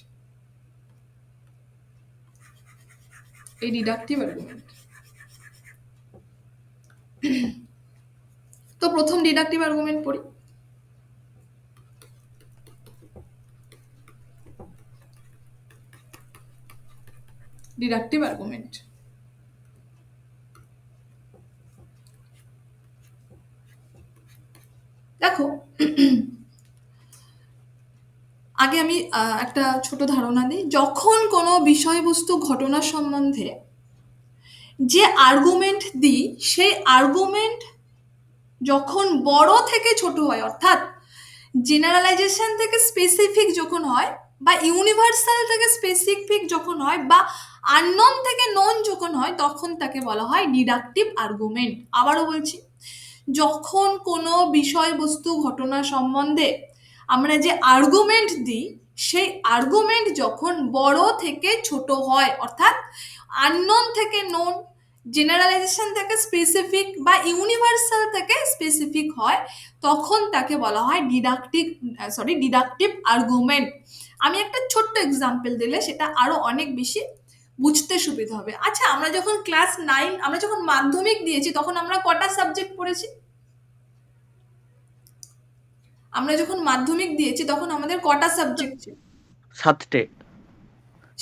এই ডিডাকটিভ আর্গুমেন্ট তো প্রথম ডিডাকটিভ আর্গুমেন্ট পড়ি। ডিডাকটিভ আর্গুমেন্ট, দেখো আগে আমি একটা ছোট ধারণা দিই। যখন কোনো বিষয়বস্তু ঘটনা সম্বন্ধে যে আর্গুমেন্ট দিই, সেই আর্গুমেন্ট যখন বড় থেকে ছোট হয়, অর্থাৎ জেনারেলাইজেশন থেকে স্পেসিফিক যখন হয়, বা ইউনিভার্সাল থেকে স্পেসিফিক যখন হয়, বা আননোন থেকে নোন যখন হয়, তখন তাকে বলা হয় ডিডাকটিভ আর্গুমেন্ট। আবারও বলছি, যখন কোনো বিষয়বস্তু ঘটনা সম্বন্ধে আমরা যে আর্গুমেন্ট দিই, সেই আর্গুমেন্ট যখন বড় থেকে ছোট হয়, অর্থাৎ আননোন থেকে নোন, জেনারেলাইজেশন থেকে স্পেসিফিক বা ইউনিভার্সাল থেকে স্পেসিফিক হয়, তখন তাকে বলা হয় ডিডাকটিভ আর্গুমেন্ট। আমি একটা ছোট্ট এক্সাম্পল দিলে সেটা আরো অনেক বেশি বুঝতে সুবিধা হবে। আচ্ছা, আমরা যখন ক্লাস 9, আমরা যখন মাধ্যমিক দিয়েছি তখন আমরা কটা সাবজেক্ট পড়েছি? আমরা যখন মাধ্যমিক দিয়েছি তখন আমাদের কটা সাবজেক্ট ছিল? 7টে।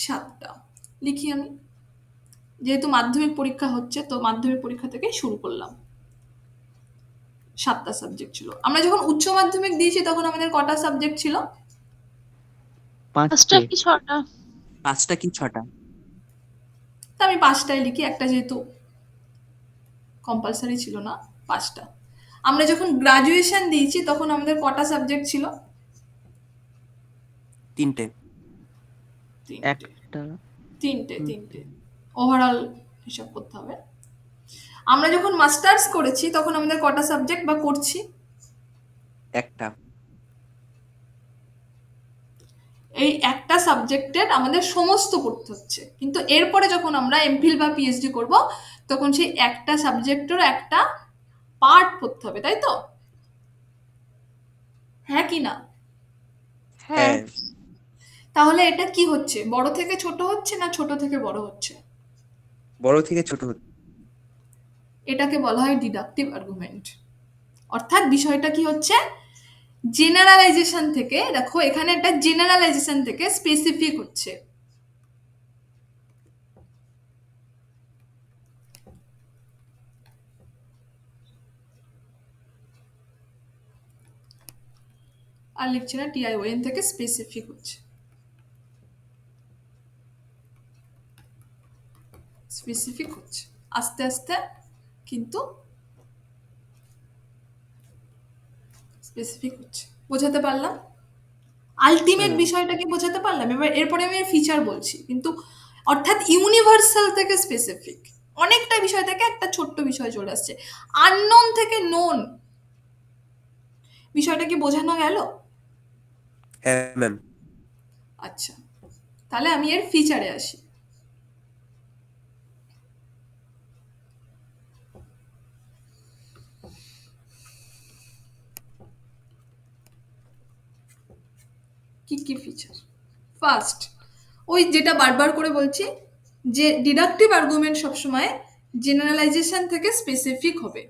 7টা। লিখি আমি, যেহেতু মাধ্যমিক পরীক্ষা হচ্ছে তো মাধ্যমিক পরীক্ষা থেকে শুরু করলাম। 7টা সাবজেক্ট ছিল। আমরা যখন উচ্চ মাধ্যমিক দিয়েছি তখন আমাদের কটা সাবজেক্ট ছিল? 5টে। 5টা কি 6টা? 5টা কি 6টা? তা আমি 5টাই লিখি, একটা যেহেতু কম্পালসারি ছিল না, 5টা। আমরা যখন গ্রাজুয়েশন দিয়েছি তখন আমাদের কটা সাবজেক্ট ছিল? 3টে। 3টে। একটা 3টে ওভারঅল হিসাব করতে হবে। আমরা যখন মাস্টার্স করেছি তখন আমাদের কটা সাবজেক্ট বা করছি? একটা। এই একটা সাবজেক্টের আমাদের সমস্ত পড়তে হচ্ছে, কিন্তু এরপরে যখন আমরা এমফিল বা পিএইচডি করব তখন সেই একটা সাবজেক্টের একটা পার্ট পড়তে হবে, তাই তো? হ্যাঁ কি না? হ্যাঁ হ্যাঁ। তাহলে এটা কি হচ্ছে, বড় থেকে ছোট হচ্ছে না ছোট থেকে বড় হচ্ছে? বড় থেকে ছোট হচ্ছে। এটাকে বলা হয় ডিডাকটিভ আর্গুমেন্ট। অর্থাৎ বিষয়টা কি হচ্ছে, জেনারেলাইজেশন থেকে, দেখো এখানে একটা জেনারেলাইজেশন থেকে স্পেসিফিক হচ্ছে। আর লিখছে না, টিআইওএন থেকে স্পেসিফিক হচ্ছে, স্পেসিফিক হচ্ছে আস্তে আস্তে, কিন্তু স্পেসিফিক হচ্ছে। বোঝাতে পারলাম? আলটিমেট বিষয়টা কি বোঝাতে পারলাম? এবার এরপরে আমি ফিচার বলছি, কিন্তু অর্থাৎ ইউনিভার্সাল থেকে স্পেসিফিক, অনেকটা বিষয় থেকে একটা ছোট্ট বিষয় চলে আসছে। আননোন থেকে নোন, বিষয়টা কি বোঝানো গেল? হ্যাঁ ম্যাম। আচ্ছা, তাহলে আমি এর ফিচারে আসি। কি কি ফিচার? ফার্স্ট, ওই যেটা বারবার করে বলছি, যে ডিডাকটিভ আর্গুমেন্ট সবসময় জেনারেলাইজেশন থেকে স্পেসিফিক হবে।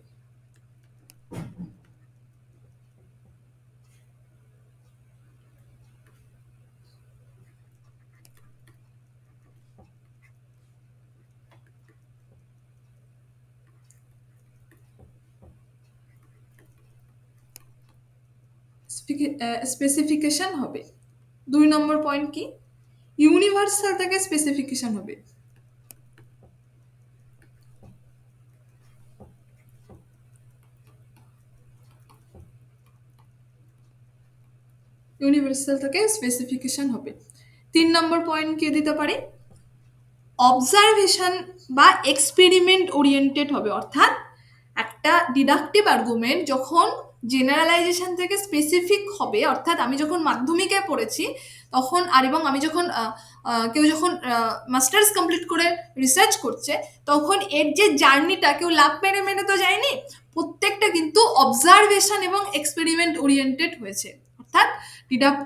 স্পেসিফিকেশন হবে। 2 নম্বর পয়েন্ট কি? ইউনিভার্সাল থেকে স্পেসিফিকেশন হবে। ইউনিভার্সাল থেকে স্পেসিফিকেশন হবে। 3 নম্বর পয়েন্ট কি দিতে পারি? অবজারভেশন বা এক্সপেরিমেন্ট ওরিয়েন্টেড হবে। অর্থাৎ একটা ডিডাকটিভ আর্গুমেন্ট যখন জেনারেলাইজেশন থেকে স্পেসিফিক হবে, অর্থাৎ আমি যখন মাধ্যমিকে পড়েছি তখন, আর এবং আমি যখন কেউ যখন মাস্টার্স কমপ্লিট করে রিসার্চ করছে, তখন এর যে জার্নিটা কেউ লাভ মেরে মেরে তো যায়নি, প্রত্যেকটা কিন্তু অবজারভেশন এবং এক্সপেরিমেন্ট ওরিয়েন্টেড হয়েছে। অর্থাৎ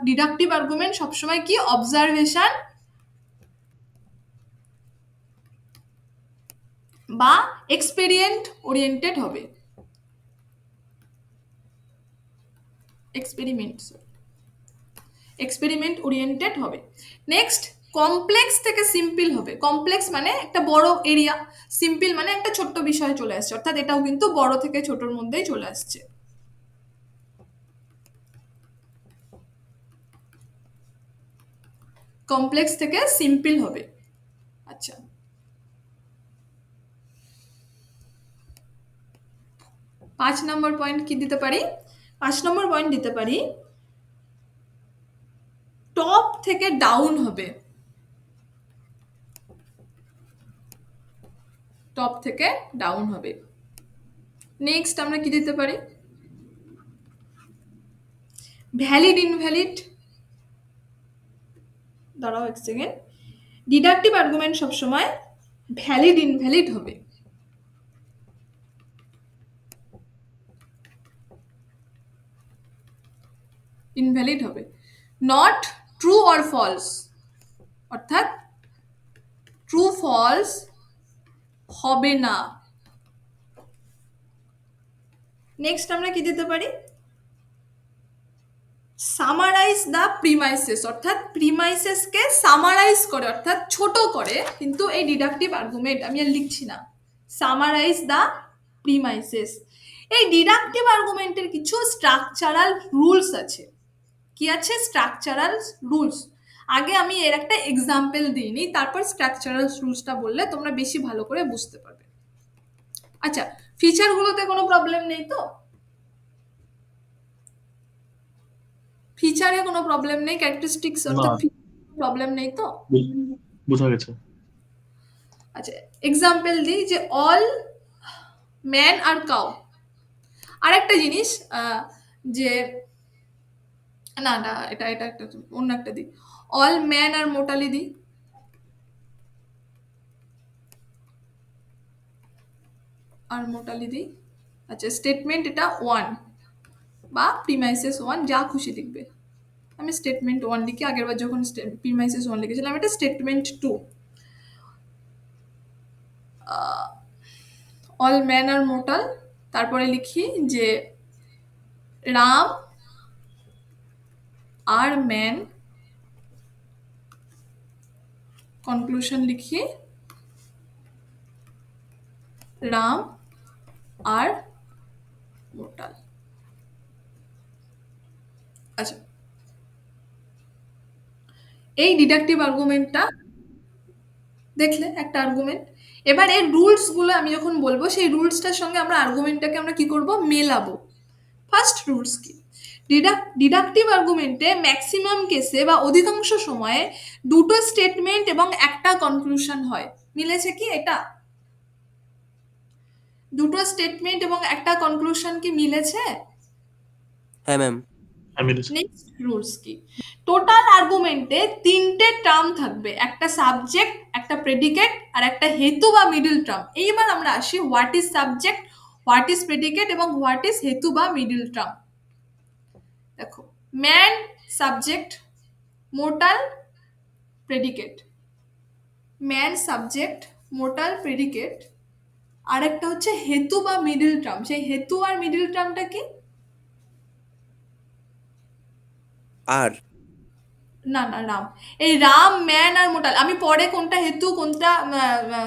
ডিডাকটিভ আর্গুমেন্ট সবসময় কি অবজারভেশন বা এক্সপেরিয়েন্ট ওরিয়েন্টেড হবে। এক্সপেরিমেন্ট ওরিয়েন্টেড হবে। নেক্সট, কমপ্লেক্স থেকে সিম্পল হবে। কমপ্লেক্স মানে একটা বড় এরিয়া, সিম্পল মানে একটা ছোট্ট বিষয় চলে আসছে, অর্থাৎ এটাও কিন্তু বড় থেকে ছোটর মধ্যেই চলে আসছে। কমপ্লেক্স থেকে সিম্পল হবে। আচ্ছা, 5 নম্বর পয়েন্ট কি দিতে পারি? 5 নম্বর পয়েন্ট দিতে পারি, টপ থেকে ডাউন হবে। টপ থেকে ডাউন হবে। নেক্সট আমরা কি দিতে পারি? Valid invalid. দাঁড়াও এক সেকেন্ড, ডিডাকটিভ আর্গুমেন্ট সবসময় ভ্যালিড ইনভ্যালিড হবে। ইনভ্যালিড হবে, নট ট্রু অর ফলস, অর্থাৎ ট্রু ফলস হবে না। নেক্সট আমরা কি দিতে পারি? সামারাইজ দ্য প্রিমাইসেস, অর্থাৎ প্রিমাইসেসকে সামারাইজ করে, অর্থাৎ ছোট করে, কিন্তু এই ডিডাকটিভ আর্গুমেন্ট আমি আর লিখছি না। Summarise the premises. এই ডিডাকটিভ আর্গুমেন্টের কিছু স্ট্রাকচারাল রুলস আছে। কি আছে? Structural rules. আগে আমি এর একটা এক্সাম্পল দিইনি, তারপর স্ট্রাকচারাল রুলসটা বললে তোমরা বেশি ভালো করে বুঝতে পারবে। আচ্ছা, ফিচারগুলোতে কোনো প্রবলেম নেই তো? ফিচারে কোনো প্রবলেম নেই, ক্যারেক্টারিস্টিক্স অর্থাৎ না। প্রবলেম নেই তো? বোঝা গেছে। আচ্ছা, এক্সাম্পল দিই যে অল ম্যান আর কাউ। আরেকটা জিনিস যে না না এটা এটা একটা অন্য একটা দিই, অল ম্যান আর মোটালি দিই, আর মোটালি দিই। আচ্ছা, স্টেটমেন্ট এটা 1 বা প্রিমাইসেস 1, যা খুশি লিখবে। আমি স্টেটমেন্ট 1 লিখি, আগের বার যখন প্রিমাইসেস 1 লিখেছিলাম, এটা স্টেটমেন্ট 2। অল ম্যান আর মোটাল, তারপরে লিখি যে রাম আর ম্যান, কনক্লুশন লিখি রাম আর মোটাল। আচ্ছা, এই ডিডাকটিভ আর্গুমেন্টটা দেখলে একটা আর্গুমেন্ট। এবার এর রুলসগুলো আমি যখন বলবো, সেই রুলসটার সঙ্গে আমরা আর্গুমেন্টটাকে আমরা কি করব, মেলাবো। ফার্স্ট রুলস কি, ডিডাকটিভ আর্গুমেন্টে ম্যাক্সিমাম কেসে বা অধিকাংশ সময়ে দুটো স্টেটমেন্ট এবং একটা কনক্লুশন হয়। মিলেছে কি এটা? দুটো স্টেটমেন্ট এবং একটা কনক্লুশন কি মিলেছে? হ্যাঁ ম্যাম। নেক্সট রুলস কি, টোটাল আর্গুমেন্টে 3টে টার্ম থাকবে, একটা সাবজেক্ট, একটা প্রেডিকেট আর একটা হেতু বা মিডল টার্ম। এইবার আমরা আসি what is subject, what is predicate এবং হোয়াট ইজ হেতু বা মিডল টার্ম। দেখো, man subject, মোটাল predicate, man subject, মোটাল predicate, আর একটা হচ্ছে হেতু বা মিডল টার্ম। সেই হেতু আর মিডল টার্মটা কি? আর না না, রাম। এই রাম, ম্যান আর মোটাল, আমি পরে কোনটা হেতু, কোনটা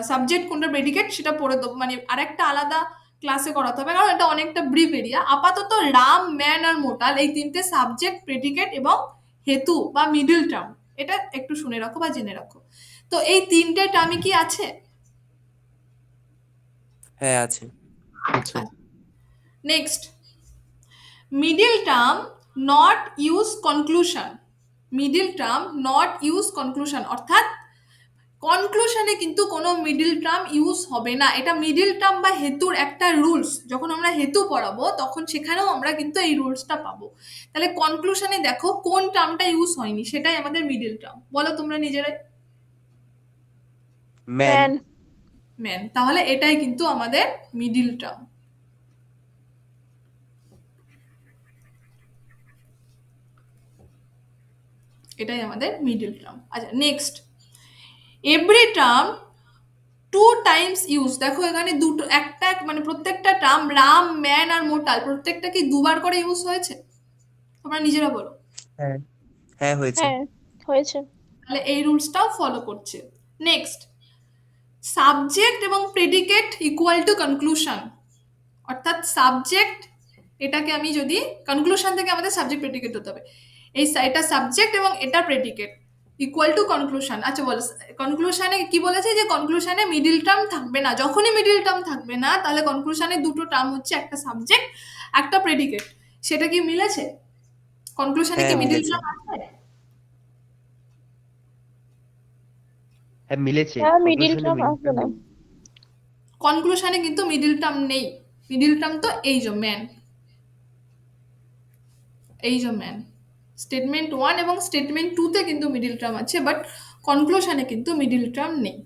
সাবজেক্ট, কোনটা প্রেডিকেট সেটা পড়ে দেবো, মানে আরেকটা আলাদা ক্লাসে করাতে হবে, কারণ এটা অনেকটা ব্রিফ এরিয়া। আপাতত রাম, ম্যান আর মোটাল এই তিনটে সাবজেক্ট, প্রেডিকেট এবং হেতু বা মিডল টার্ম, এটা একটু শুনে রাখো বা জেনে রাখো। তো এই তিনটে টার্মই কি আছে? হ্যাঁ আছে। আচ্ছা। Next, middle term not use conclusion. Middle term not use conclusion, অর্থাৎ কনক্লুশনে কিন্তু কোনো মিডল টার্ম ইউজ হবে না। এটা মিডল টার্ম বা হেতুর একটা রুলস। যখন আমরা হেতু পড়াবো তখন সেখানেও আমরা কিন্তু এই রুলসটা পাবো। তাহলে কনক্লুশনে দেখো কোন টার্মটা ইউজ হয়নি, সেটাই আমাদের মিডল টার্ম। বলো তোমরা নিজেরাই। ম্যান। ম্যান। ম্যান, তাহলে এটাই কিন্তু আমাদের মিডল টার্ম। এটাই আমাদের মিডল টার্ম। আচ্ছা, next, every term 2 Times use. দেখো এখানে দুটো, একটা মানে প্রত্যেকটা টার্ম, রাম, ম্যান আর মোটাল, প্রত্যেকটা কি দুবার করে ইউজ হয়েছে? তোমরা নিজেরা বলো। হ্যাঁ হ্যাঁ হয়েছে। হ্যাঁ হয়েছে। তাহলে এই রুলসটাও ফলো করছে। নেক্সট, সাবজেক্ট এবং প্রেডিকেট ইকুয়াল টু কনক্লুশন। অর্থাৎ সাবজেক্ট, এটাকে আমি যদি কনক্লুশন থেকে আমাদের সাবজেক্ট প্রেডিকেট হতে হবে, এটা সাবজেক্ট এবং এটা প্রেডিকেট ইকুয়াল টু কনক্লুশন। আচ্ছা বলো, কনক্লুশনে কি বলেছে যে কনক্লুশনে মিডল টার্ম থাকবে না। যখনই মিডল টার্ম থাকবে না, তাহলে কনক্লুশনে দুটো টার্ম হচ্ছে, একটা সাবজেক্ট, একটা প্রেডিকেট। সেটা কি মিলেছে? কনক্লুশনে কি হ্যাঁ মিডল মিলেছে। টার্ম আছে? হ্যাঁ মিলেছে, হ্যাঁ মিডিল কনক্লুশনে টার্ম মিডিল আসবে না। কনক্লুশনে কিন্তু মিডল টার্ম নেই। মিডল টার্ম তো এই যে ম্যান, এই যে ম্যান, স্টেটমেন্ট 1 এবং স্টেটমেন্ট 2 তে কিন্তু মিডল টার্ম আছে, বাট কনক্লুশনে কিন্তু মিডল টার্ম নেই।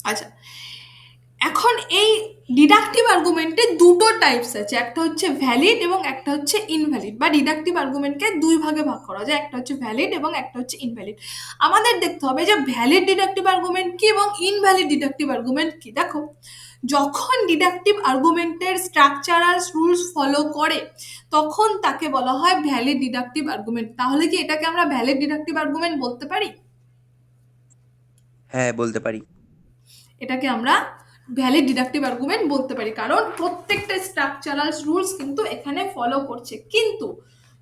আচ্ছা, এখন এই ডিডাকটিভ আর্গুমেন্টে দুটো টাইপস আছে, একটা হচ্ছে ভ্যালিড এবং একটা হচ্ছে ইনভ্যালিড। বা ডিডাকটিভ আর্গুমেন্টকে দুই ভাগে ভাগ করা যায়, একটা হচ্ছে ভ্যালিড এবং একটা হচ্ছে ইনভ্যালিড। আমাদের দেখতে হবে যে ভ্যালিড ডিডাকটিভ আর্গুমেন্ট কি এবং ইনভ্যালিড ডিডাকটিভ আর্গুমেন্ট কি। দেখো, যখন ডিডাকটিভ আর্গুমেন্টের স্ট্রাকচারাল রুলস ফলো করে তখন তাকে বলা হয় ভ্যালিড ডিডাকটিভ আর্গুমেন্ট। তাহলে কি এটাকে আমরা ভ্যালিড ডিডাকটিভ আর্গুমেন্ট বলতে পারি? হ্যাঁ বলতে পারি। এটাকে আমরা ভ্যালিড ডিডাকটিভ আর্গুমেন্ট বলতে পারি, কারণ প্রত্যেকটা স্ট্রাকচারাল রুলস কিন্তু এখানে ফলো করছে। কিন্তু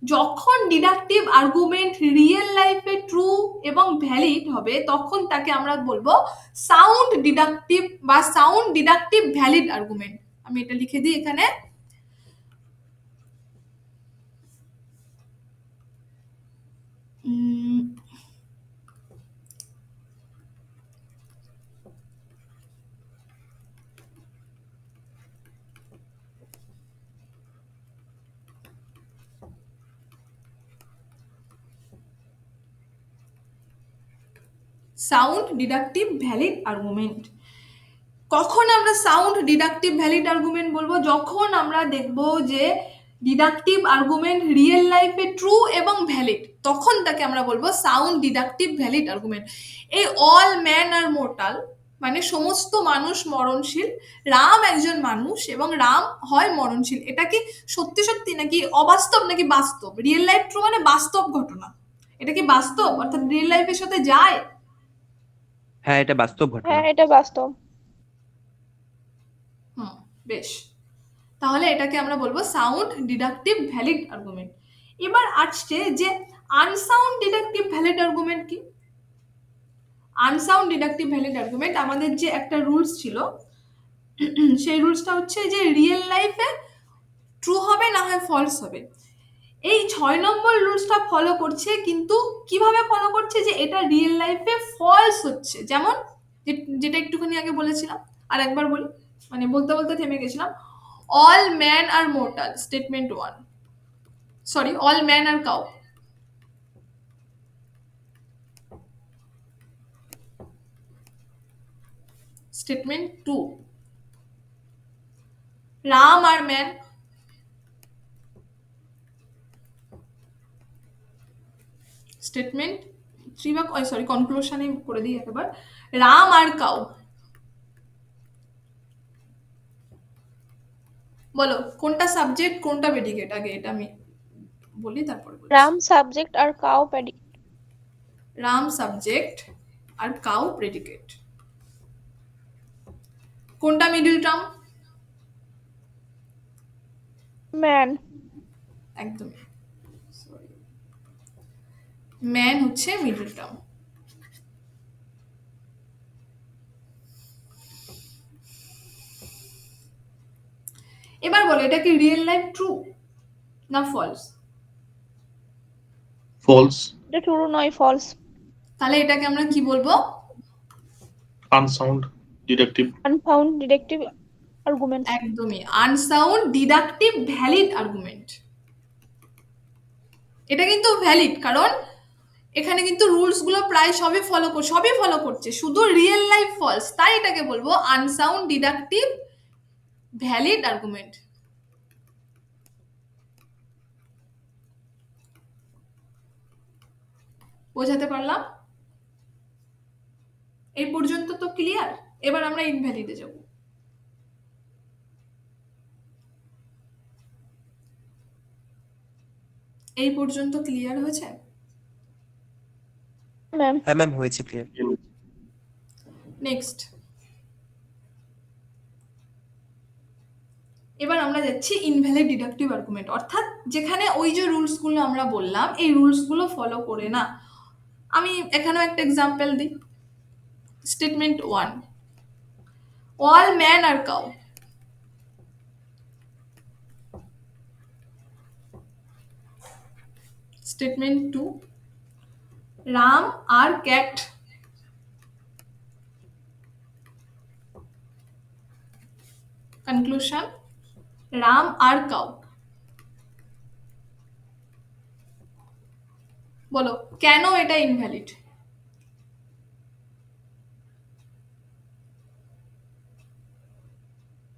যখন ডিডাকটিভ আর্গুমেন্ট রিয়েল লাইফে ট্রু এবং ভ্যালিড হবে তখন তাকে আমরা বলবো সাউন্ড ডিডাকটিভ বা সাউন্ড ডিডাকটিভ ভ্যালিড আর্গুমেন্ট। আমি এটা লিখে দিই এখানে। Sound deductive valid argument. কখন আমরা সাউন্ড ডিডাকটিভ ভ্যালিড আর্গুমেন্ট বলবো? যখন আমরা দেখব যে ডিডাকটিভ আর্গুমেন্ট রিয়েল লাইফে ট্রু এবং ভ্যালিড, তখন তাকে আমরা বলবো সাউন্ড ডিডাকটিভ ভ্যালিড আর্গুমেন্ট। এই অল ম্যান আর মোর্টাল মানে সমস্ত মানুষ মরণশীল, রাম একজন মানুষ এবং রাম হয় মরণশীল, এটা কি সত্যি সত্যি নাকি অবাস্তব নাকি বাস্তব? রিয়েল লাইফ ট্রু মানে বাস্তব ঘটনা, এটা কি বাস্তব অর্থাৎ রিয়েল লাইফের সাথে যায়? হ্যাঁ, এটা বাস্তব ঘটনা। হ্যাঁ এটা বাস্তব। বেশ, তাহলে এটাকে আমরা বলবো সাউন্ড ডিডাকটিভ ভ্যালিড আর্গুমেন্ট। এবার আসছে যে আনসাউন্ড ডিডাকটিভ ভ্যালিড আর্গুমেন্ট কি? আনসাউন্ড ডিডাকটিভ ভ্যালিড আর্গুমেন্ট আমাদের যে একটা রুলস ছিল, সেই রুলসটা হচ্ছে যে রিয়েল লাইফে ট্রু হবে না হয় ফলস হবে। এই 6 নম্বর রুলসটা ফলো করছে, কিন্তু কিভাবে ফলো করছে? যে এটা রিয়েল লাইফে ফলস হচ্ছে। যেমন যেটা একটুখানি আগে বলেছিলাম, আর একবার বলি, মানে বলতে বলতে থেমে গেছিলাম। All man are mortal, statement 1, sorry all man R cow, statement 2, Ram R man, statement 3 বা সরি কনক্লুশনে করে দিই একবার, রাম আর কাউ। বলো কোনটা সাবজেক্ট কোনটা প্রেডিকেট? আগে এটা আমি বলি তারপরে বলছি। রাম সাবজেক্ট আর কাউ প্রেডিকেট। রাম সাবজেক্ট আর কাউ প্রেডিকেট। কোনটা মিডল টার্ম? ম্যান। একদম সরি, ম্যান হচ্ছে মিডল টার্ম। এবার বলো এটা কি রিয়েল লাইফ ট্রু না ফলস? ফলস। এটা ট্রু নয়, ফলস। তাহলে এটাকে আমরা কি বলবো? Unsound deductive. Unfound deductive argument. একদমই, আনসাউন্ড ডিডাকটিভ ভ্যালিড আর্গুমেন্ট। এটা কিন্তু ভ্যালিড, কারণ এখানে কিন্তু রুলস গুলো প্রায় সবই ফলো করছে, শুধু রিয়েল লাইফ ফলস, তাই এটাকে বলবো আনসাউন্ড ডিডাকটিভ ভ্যালিড আর্গুমেন্ট। বোঝাতে পারলাম? এই পর্যন্ত তো ক্লিয়ার। এবার আমরা ইনভ্যালিডে যাব। এই পর্যন্ত ক্লিয়ার হয়েছে? ম্যাম। হ্যাঁ ম্যাম, হয়েছে ক্লিয়ার। নেক্সট, এবার আমরা যাচ্ছি ইনভ্যালিড ডিডাকটিভ আর্গুমেন্ট, অর্থাৎ যেখানে ওই যে রুলসগুলো আমরা বললাম এই রুলসগুলো ফলো করে না। আমি এখানেও একটা এক্সাম্পল দিই। স্টেটমেন্ট 1, অল ম্যান আর কাউ। স্টেটমেন্ট 2, রাম আর ক্যাট। কনক্লুশন, রাম আর কাউ। বলো কেন এটা ইনভ্যালিড?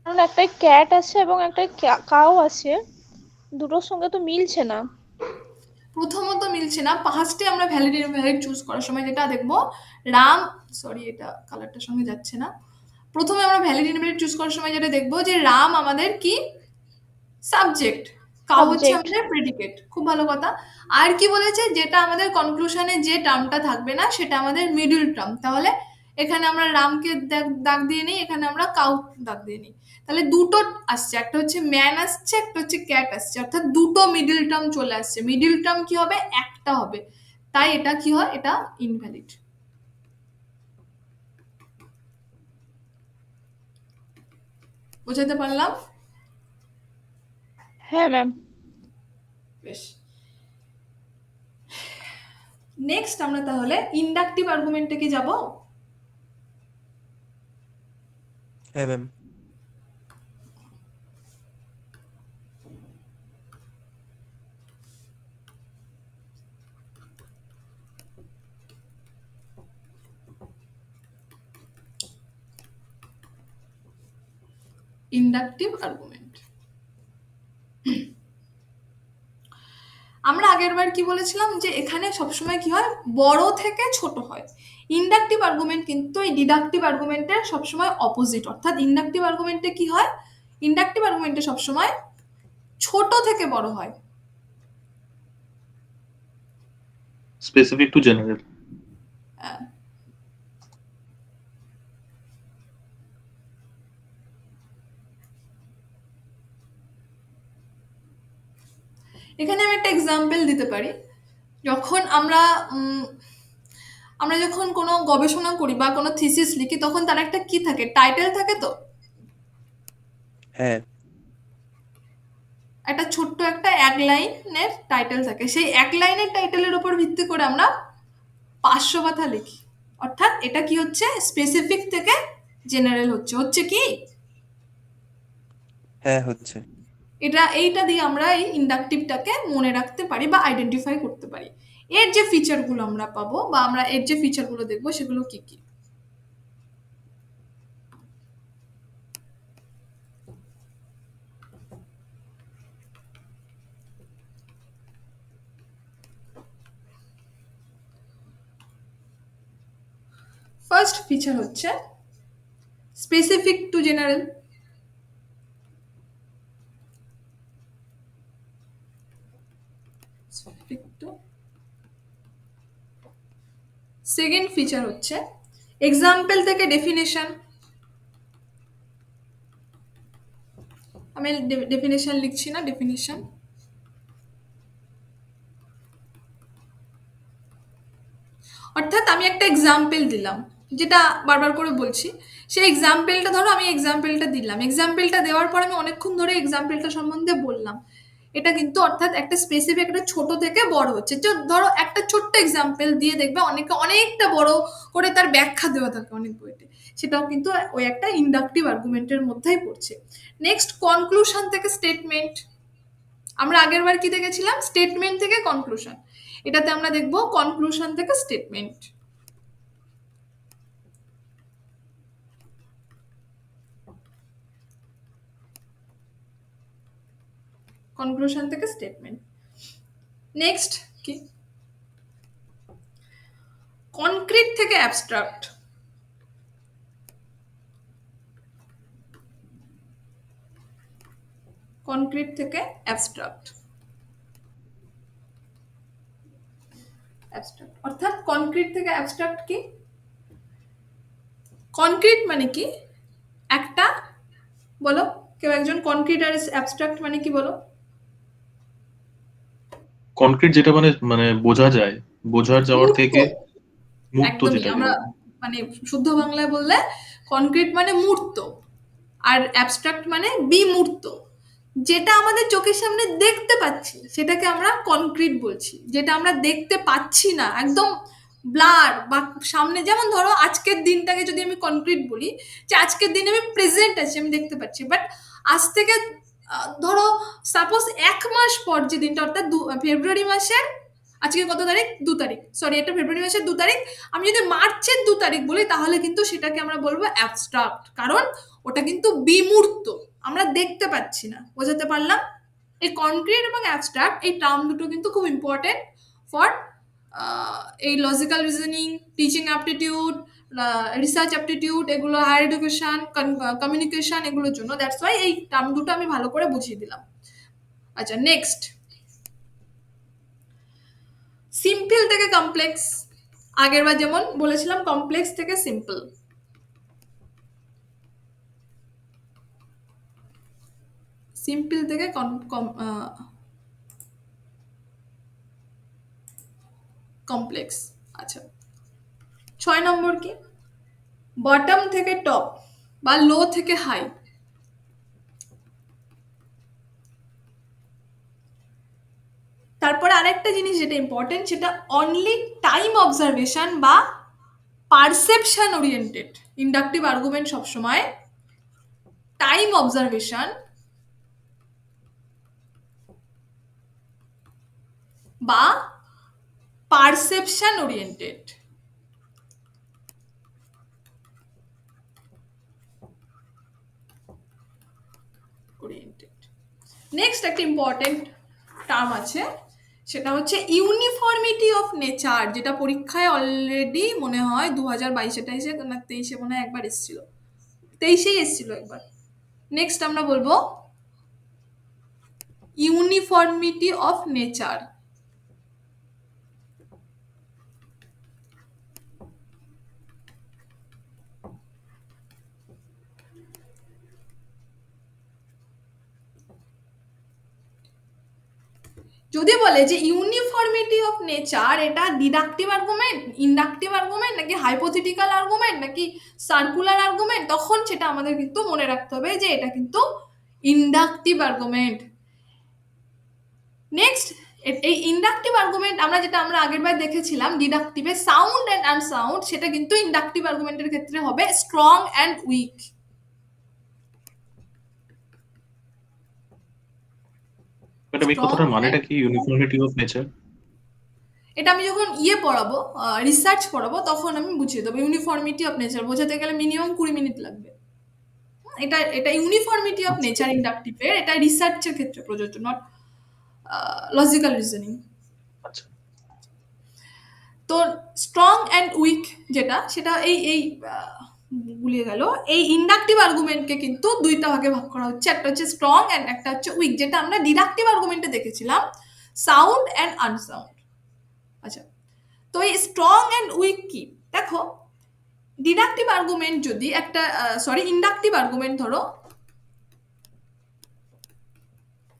কারণ একটা ক্যাট আছে এবং একটা কাউ আছে, দুটোর সঙ্গে তো মিলছে না। প্রথমত মিলছে না, ফার্স্টে আমরা ভ্যালিড ইনভ্যালিড চুজ করার সময় যেটা দেখবো, রাম, সরি এটা কালারটার সঙ্গে যাচ্ছে না। প্রথমে আমরা ভ্যালিড ইনভ্যালিড চুজ করার সময় যেটা দেখবো যে রাম আমাদের কি সাবজেক্ট, কাউ হচ্ছে আমাদের প্রেডিকেট। খুব ভালো কথা। আর কি বলেছে, যেটা আমাদের কনক্লুশনে যে টার্মটা থাকবে না সেটা আমাদের মিডল টার্ম। তাহলে এখানে আমরা রামকে দাগ দিয়ে নিই, এখানে আমরা কাউ দাগ দিয়ে নিই, তাহলে দুটো আসছে, একটা হচ্ছে ম্যান আসছে, একটা হচ্ছে ক্যাট আসছে, অর্থাৎ দুটো মিডিল টার্ম চলে আসছে। মিডিল টার্ম কি হবে? একটা হবে, তাই এটা কি হয়? এটা ইনভ্যালিড। বোঝাতে পারলাম? হ্যাঁ ম্যাম। বেশ, নেক্সট আমরা তাহলে ইন্ডাকটিভ আর্গুমেন্টে কি যাব? হ্যাঁ ম্যাম। Inductive argument. আমরা আগেরবার কি বলেছিলাম যে এখানে সবসময় কি হয়? বড় থেকে ছোট হয়। ইন্ডাকটিভ আর্গুমেন্ট কিন্তু এই ডিডাকটিভ আর্গুমেন্টের সবসময় অপোজিট, অর্থাৎ ইন্ডাকটিভ আর্গুমেন্টে কি হয়? ইন্ডাকটিভ আর্গুমেন্টে সবসময় ছোট থেকে বড় হয়। Specific to general. এখানে আমি একটা এক্সাম্পল দিতে পারি। যখন আমরা যখন কোনো গবেষণা করি বা কোনো থিসিস লিখি, তখন তার একটা কি থাকে? টাইটেল থাকে। তো হ্যাঁ। একটা ছোট্ট একটা এক লাইনের টাইটেল থাকে, সেই এক লাইনের টাইটেলের উপর ভিত্তি করে আমরা 500 কথা লিখি। অর্থাৎ এটা কি হচ্ছে? স্পেসিফিক থেকে জেনারেল হচ্ছে কি? হ্যাঁ হচ্ছে। এইটা দিয়ে আমরা এই ইন্ডাকটিভটাকে মনে রাখতে পারি বা আইডেন্টিফাই করতে পারি। এর যে ফিচারগুলো আমরা পাবো বা আমরা এর যে ফিচারগুলো দেখবো সেগুলো কি কি? ফার্স্ট ফিচার হচ্ছে specific to general. Second feature হচ্ছে এক্সাম্পল থেকে ডেফিনেশন। আমি ডেফিনেশন লিখছি না, ডেফিনেশন। অর্থাৎ আমি একটা এক্সাম্পল দিলাম, যেটা বারবার করে বলছি, সেই এক্সাম্পলটা ধরো আমি এক্সাম্পলটা দিলাম, এক্সাম্পলটা দেওয়ার পর আমি অনেকক্ষণ ধরে এক্সাম্পলটা সম্বন্ধে বললাম, এটা কিন্তু অর্থাৎ একটা স্পেসিফিক একটা ছোট থেকে বড় হচ্ছে। ধরো একটা ছোট্ট এক্সাম্পল দিয়ে দেখবে অনেকটা বড় করে তার ব্যাখ্যা দেওয়া থাকে অনেক বইতে, সেটাও কিন্তু ওই একটা ইন্ডাকটিভ আর্গুমেন্টের মধ্যেই পড়ছে। নেক্সট, কনক্লুশন থেকে স্টেটমেন্ট। আমরা আগের বার কি দেখেছিলাম? স্টেটমেন্ট থেকে কনক্লুশন। এটাতে আমরা দেখবো কনক্লুশন থেকে স্টেটমেন্ট। কনক্লুশন থেকে স্টেটমেন্ট। নেক্সট কি? কনক্রিট থেকে অ্যাবস্ট্রাক্ট। কনক্রিট থেকে অ্যাবস্ট্রাক্ট। অর্থাৎ কনক্রিট থেকে অ্যাবস্ট্রাক্ট কি? কনক্রিট মানে কি? একটা, বলো কেউ একজন, কনক্রিট আর অ্যাবস্ট্রাক্ট মানে কি বলো? কনক্রিট যেটা মানে মানে বোঝা যায়, বোঝার যাওয়ার মূর্ত। থেকে মূর্ত একদমই, যেটাকে আমরা বলে। মানে শুদ্ধ বাংলায় বললে কনক্রিট মানে মূর্ত, আর অ্যাবস্ট্রাক্ট মানে বিমূর্ত। যেটা আমাদের চোখের সামনে দেখতে পাচ্ছি সেটাকে আমরা কনক্রিট বলছি, যেটা আমরা দেখতে পাচ্ছি না, একদম ব্লার বা সামনে, যেমন ধরো আজকের দিনটাকে যদি আমি কনক্রিট বলি, যে আজকের দিনে আমি প্রেজেন্ট আছি, আমি দেখতে পাচ্ছি, বাট আজ থেকে ধরো সাপোজ 1 মাস পর যে দিনটা, অর্থাৎ ফেব্রুয়ারি মাসের, আজকে কত তারিখ? 2 তারিখ, সরি এটা ফেব্রুয়ারি মাসের 2 তারিখ, আমি যদি মার্চের 2 তারিখ বলি তাহলে কিন্তু সেটাকে আমরা বলবো অ্যাবস্ট্রাক্ট, কারণ ওটা কিন্তু বিমূর্ত, আমরা দেখতে পাচ্ছি না। বোঝাতে পারলাম? এই কনক্রিট এবং অ্যাবস্ট্রাক্ট এই টার্ম দুটো কিন্তু খুব ইম্পর্টেন্ট ফর এই logical reasoning, teaching aptitude, research aptitude, এগুলো হায়ার এডুকেশন, কমিউনিকেশন, এগুলোর জন্য। দ্যাটস ওয়াই এই টার্ম দুটো আমি ভালো করে বুঝিয়ে দিলাম। আচ্ছা, নেক্সট, সিম্পল থেকে কমপ্লেক্স। আগেরবার যেমন বলেছিলাম কমপ্লেক্স থেকে সিম্পল, সিম্পল থেকে কমপ্লেক্স। আচ্ছা, 6 নম্বর কি, বটম থেকে টপ বা লো থেকে হাই। তারপরে আরেকটা জিনিস যেটা ইম্পর্টেন্ট, সেটা অনলি টাইম অবজারভেশন বা পারসেপশন ওরিয়েন্টেড। ইন্ডাকটিভ আর্গুমেন্ট সবসময় টাইম অবজারভেশন বা পারসেপশন ওরিয়েন্টেড। নেক্সট একটা ইম্পর্টেন্ট টার্ম আছে, সেটা হচ্ছে ইউনিফর্মিটি অফ নেচার, যেটা পরীক্ষায় অলরেডি মনে হয় 2022-এ 23-এ না 23-এ মনে হয় একবার এসেছিল, 23-এই এসেছিল একবার। নেক্সট আমরা বলবো ইউনিফর্মিটি অফ নেচার। যদি বলে যে ইউনিফর্মিটি অফ নেচার এটা ডিডাকটিভ আর্গুমেন্ট, ইন্ডাকটিভ আর্গুমেন্ট, নাকি হাইপোথেটিক্যাল আর্গুমেন্ট, নাকি সার্কুলার আর্গুমেন্ট, তখন সেটা আমাদের কিন্তু মনে রাখতে হবে যে এটা কিন্তু ইন্ডাকটিভ আর্গুমেন্ট। নেক্সট, এই ইন্ডাকটিভ আর্গুমেন্ট আমরা আগের বার দেখেছিলাম ডিডাকটিভে সাউন্ড অ্যান্ড আনসাউন্ড, সেটা কিন্তু ইন্ডাকটিভ আর্গুমেন্টের ক্ষেত্রে হবে স্ট্রং অ্যান্ড উইক। ম্যাডাম এই কথাটার মানেটা কি, ইউনিফর্মিটি অফ নেচার? এটা আমি যখন পড়াবো, রিসার্চ পড়াবো, তখন আমি বুঝিয়ে দেবো। ইউনিফর্মিটি অফ নেচার বোঝাতে গেলে মিনিমাম 20 মিনিট লাগবে। এটা ইউনিফর্মিটি অফ নেচার ইন্ডাকটিভের, এটা রিসার্চের ক্ষেত্রে প্রযোজ্য, নট লজিক্যাল রিজনিং। আচ্ছা, তো স্ট্রং অ্যান্ড উইক যেটা, সেটা গুলিয়ে গেল, এই ইন্ডাকটিভ আর্গুমেন্টকে কিন্তু দুইটা ভাগে ভাগ করা হচ্ছে, একটা হচ্ছে স্ট্রং অ্যান্ড একটা হচ্ছে উইক, যেটা আমরা ডিডাকটিভ আর্গুমেন্টে দেখেছিলাম সাউন্ড অ্যান্ড আনসাউন্ড। আচ্ছা, তো এই স্ট্রং অ্যান্ড উইক কি দেখো, ডিডাকটিভ আর্গুমেন্ট যদি একটা ইন্ডাকটিভ আর্গুমেন্ট, ধরো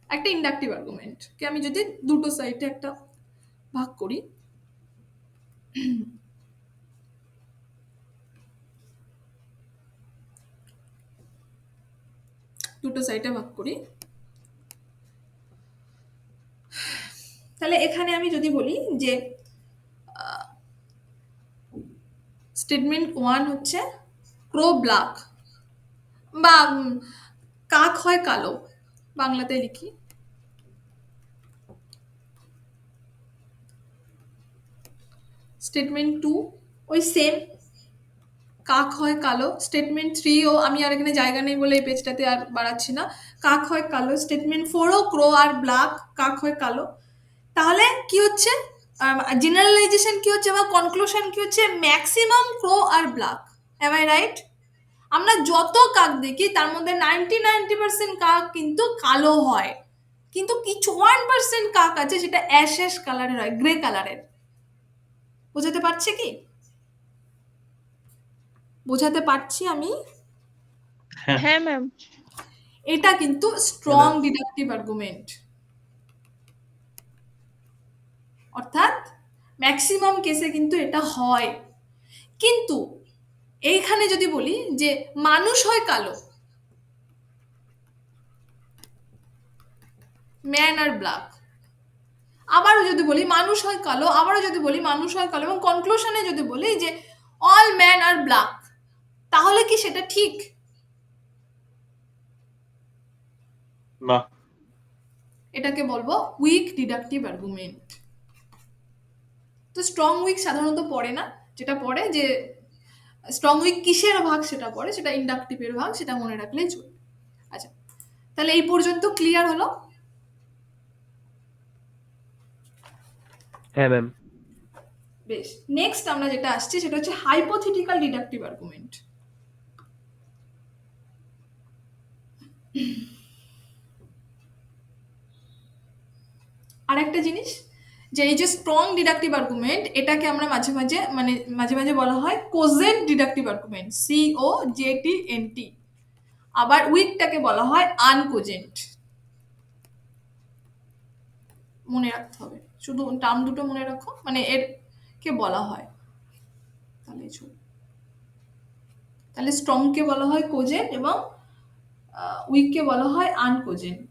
একটা ইন্ডাকটিভ আর্গুমেন্টকে আমি যদি দুটো সাইডে একটা ভাগ করি, দুটো সাইডে ভাগ করি, তাহলে এখানে আমি যদি বলি যে স্টেটমেন্ট 1 হচ্ছে ক্রো ব্ল্যাক, বা কাক হয় কালো, বাংলাতে লিখি। স্টেটমেন্ট 2 ওই সেম, কাক হয় কালো। স্টেটমেন্ট 3 ও আমি আর এখানে জায়গা নেই বলে এই পেজটাতে আর বাড়াচ্ছি না, কাক হয় কালো। স্টেটমেন্ট 4 ও ক্রো আর ব্ল্যাক, কাক হয় কালো। তাহলে কি হচ্ছে, জেনারেলাইজেশন কি হচ্ছে বা কনক্লুশন কি হচ্ছে, ম্যাক্সিমাম ক্রো আর ব্ল্যাক। Am I right? আমরা যত কাক দেখি তার মধ্যে 90% কাক কিন্তু কালো হয়, কিন্তু কিছু 1% কাক আছে সেটা অ্যাশেশ কালারের হয়, গ্রে কালারের। বোঝাতে পারছি কি? বোঝাতে পারছি আমি? হ্যাঁ হ্যাঁ ম্যাম। এটা কিন্তু স্ট্রং ডিডাকটিভ আর্গুমেন্ট, অর্থাৎ ম্যাক্সিমাম কেসে কিন্তু এটা হয়। কিন্তু এইখানে যদি বলি যে মানুষ হয় কালো, ম্যান আর ব্ল্যাক, আবারও যদি বলি মানুষ হয় কালো, আবারও যদি বলি মানুষ হয় কালো, এবং কনক্লুশনে যদি বলি যে অল ম্যান আর ব্ল্যাক, তাহলে কি সেটা ঠিক? না, এটাকে বলবো উইক ডিডাকটিভ আর্গুমেন্ট। তো স্ট্রং উইক সাধারণত পড়ে না, যেটা পড়ে যে স্ট্রং উইক কিসের ভাগ সেটা পড়ে, সেটা ইন্ডাকটিভের ভাগ, সেটা মনে রাখলেই চলবে। আচ্ছা, তাহলে এই পর্যন্ত ক্লিয়ার হলো? হ্যাঁ ম্যাম। বেশ, নেক্সট আমরা যেটা আসছি সেটা হচ্ছে হাইপোথেটিক্যাল ডিডাকটিভ আর্গুমেন্ট। আর একটা জিনিস, যে এই যে স্ট্রং ডিডাকটিভ আর্গুমেন্ট, এটাকে আমরা মাঝে মাঝে বলা হয় কোজেন্ট ডিডাকটিভ আর্গুমেন্ট, COJENT। আবার উইকটাকে বলা হয় আনকোজেন্ট। মনে রাখতে হবে, শুধু টার্ম দুটো মনে রাখো, মানে এর কে বলা হয়। তাহলে স্ট্রং কে বলা হয় কোজেন্ট এবং উইক কে বলা হয় আনকোজেন্ট।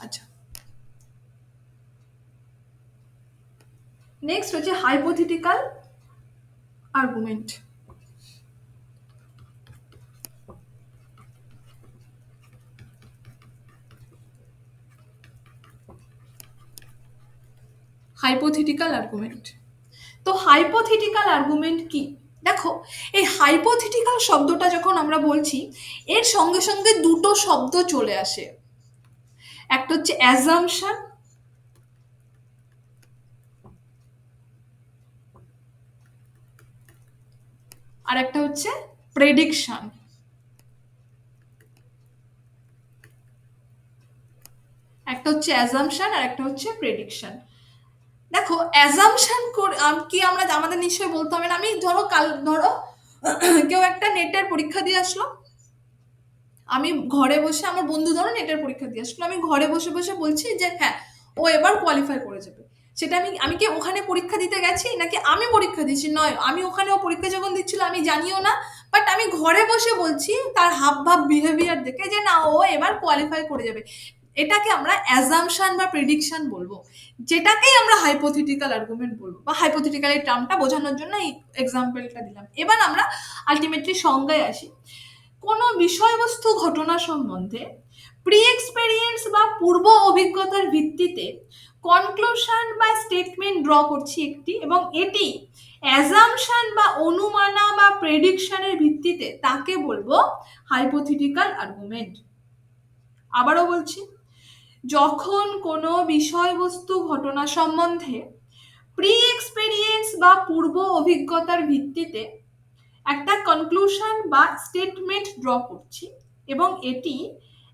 আচ্ছা, নেক্সট হচ্ছে হাইপোথেটিক্যাল আর্গুমেন্ট। Hypothetical argument. তো হাইপোথেটিক্যাল আর্গুমেন্ট কি? দেখো, এই হাইপোথেটিক্যাল শব্দটা যখন আমরা বলছি, এর সঙ্গে সঙ্গে দুটো শব্দ চলে আসে। একটা হচ্ছে অ্যাজাম্পশন, আর একটা হচ্ছে প্রেডিকশন। একটা হচ্ছে অ্যাজাম্পশন আর একটা হচ্ছে প্রেডিকশন। দেখো, অ্যাজাম্পশন কি আমরা আমাদের নিশ্চয়ই বলতে হবে না। আমি ধরো কেউ একটা নেটের পরীক্ষা দিয়ে আসলো, আমি ঘরে বসে, আমার বন্ধু ধরো নেটের পরীক্ষা দিয়ে আসলো, আমি ঘরে বসে বসে বলছি যে হ্যাঁ, ও এবার কোয়ালিফাই করে যাবে। সেটা আমি কি ওখানে পরীক্ষা দিতে গেছি, নাকি আমি পরীক্ষা দিচ্ছি? নয়, আমি ওখানে ও পরীক্ষা যখন দিচ্ছিল আমি জানিও না, বাট আমি ঘরে বসে বলছি তার হাব ভাব বিহেভিয়ার দেখে যে না, ও এবার কোয়ালিফাই করে যাবে। এটাকে আমরা অ্যাজাম্পশন বা প্রেডিকশন বলবো, যেটাকেই আমরা হাইপোথেটিক্যাল আর্গুমেন্ট বলবো, বা হাইপোথেটিক্যাল এই টার্মটা বোঝানোর জন্য এই এক্সাম্পলটা দিলাম। এবার আমরা আলটিমেটলি সংজ্ঞায় আসি। কোনো বিষয়বস্তু ঘটনা সম্বন্ধে প্রি এক্সপেরিয়েন্স বা পূর্ব অভিজ্ঞতার ভিত্তিতে কনক্লুশন বা স্টেটমেন্ট ড্র করছি একটি, এবং এটি অ্যাজাম্পশন বা অনুমানা বা প্রেডিকশনের ভিত্তিতে, তাকে বলবো হাইপোথেটিক্যাল আর্গুমেন্ট। আবারও বলছি, যখন কোনো বিষয়বস্তু ঘটনা সম্বন্ধে প্রি এক্সপেরিয়েন্স বা পূর্ব অভিজ্ঞতার ভিত্তিতে একটা কনক্লুশন বা স্টেটমেন্ট ড্র করছি, এবং এটি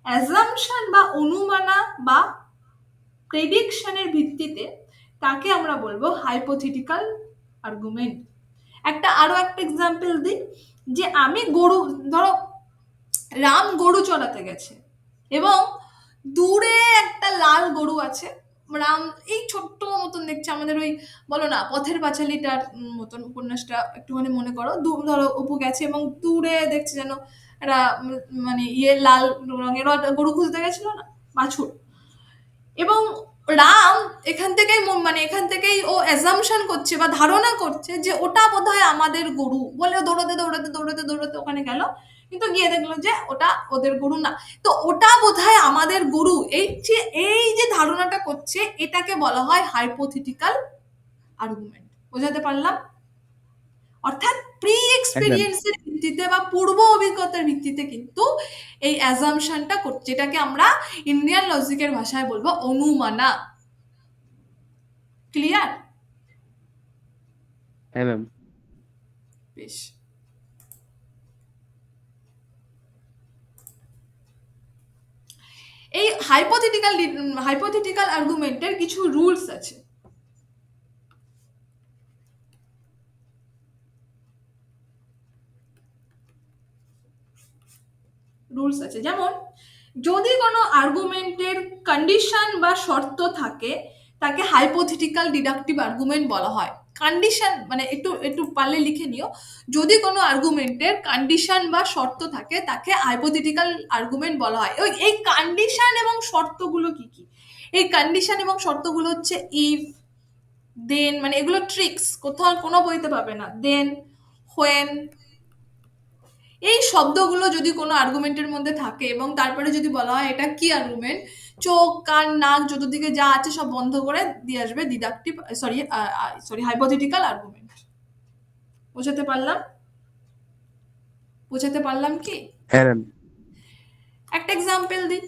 অ্যাজাম্পশন বা অনুমানা বা প্রেডিকশনের ভিত্তিতে, তাকে আমরা বলবো হাইপোথেটিক্যাল আর্গুমেন্ট। আরো একটা এক্সাম্পল দিই, যে আমি ধরো রাম গরু চড়াতে গেছে, এবং দূরে একটা লাল গরু আছে। রাম এই ছোট্ট মতন দেখছে, আমাদের ওই বলো না পথের পাঁচালীটার মতন উপন্যাসটা একটুখানি মনে করো। ধরো অপু গেছে এবং দূরে দেখছে যেন একটা মানে লাল রঙের গরু খুঁজতে গেছিল না, বাছুর। এবং রাম এখান থেকেই ও অ্যাজাম্পশন করছে বা ধারণা করছে যে ওটা বোধহয় আমাদের গরু, বলে দৌড়াতে দৌড়াতে দৌড়াতে দৌড়াতে ওখানে গেল, কিন্তু গিয়ে দেখলো যে ওটা ওদের গরু না। তো ওটা বোধহয় আমাদের গরু, এই যে ধারণাটা করছে, এটাকে বলা হয় হাইপোথেটিক্যাল আর্গুমেন্ট। বোঝাতে পারলাম? অর্থাৎ প্রি এক্সপেরিয়েন্সের ভিত্তিতে বা পূর্ব অভিজ্ঞতার ভিত্তিতে কিন্তু এই অ্যাজাম্পশনটা করছে, যেটাকে আমরা ইন্ডিয়ান লজিকের ভাষায় বলবো অনুমানা। ক্লিয়ার? হ্যাঁ ম্যাম। বেশ। এই হাইপোথেটিক্যাল আর্গুমেন্টের কিছু রুলস আছে। যেমন, যদি কোনো আর্গুমেন্টের কন্ডিশন বা শর্ত থাকে, তাকে হাইপোথেটিক্যাল ডিডাকটিভ আর্গুমেন্ট বলা হয়। কন্ডিশন মানে একটু পারলে লিখে নিও, যদি কোনো আর্গুমেন্টের কন্ডিশন বা শর্ত থাকে, তাকে হাইপোথেটিক্যাল আর্গুমেন্ট বলা হয়। এই কন্ডিশন এবং শর্তগুলো কি কি? এই কন্ডিশন এবং শর্তগুলো হচ্ছে ইফ, দেন, মানে এগুলো ট্রিক্স, কোথাও কোনো বইতে পাবে না। দেন, হোয়েন, এই শব্দগুলো যদি কোনো আর্গুমেন্টের মধ্যে থাকে এবং তারপরে যদি বলা হয় এটা কি আর্গুমেন্ট, চোখ কান নাক চতুর্দিকে যা আছে সব বন্ধ করে দিয়ে আসবে ডিডাকটিভ হাইপোথেটিক্যাল আর্গুমেন্ট। বোঝাতে পারলাম কি? হ্যাঁ ম্যাম। একটা এক্সাম্পল দিই।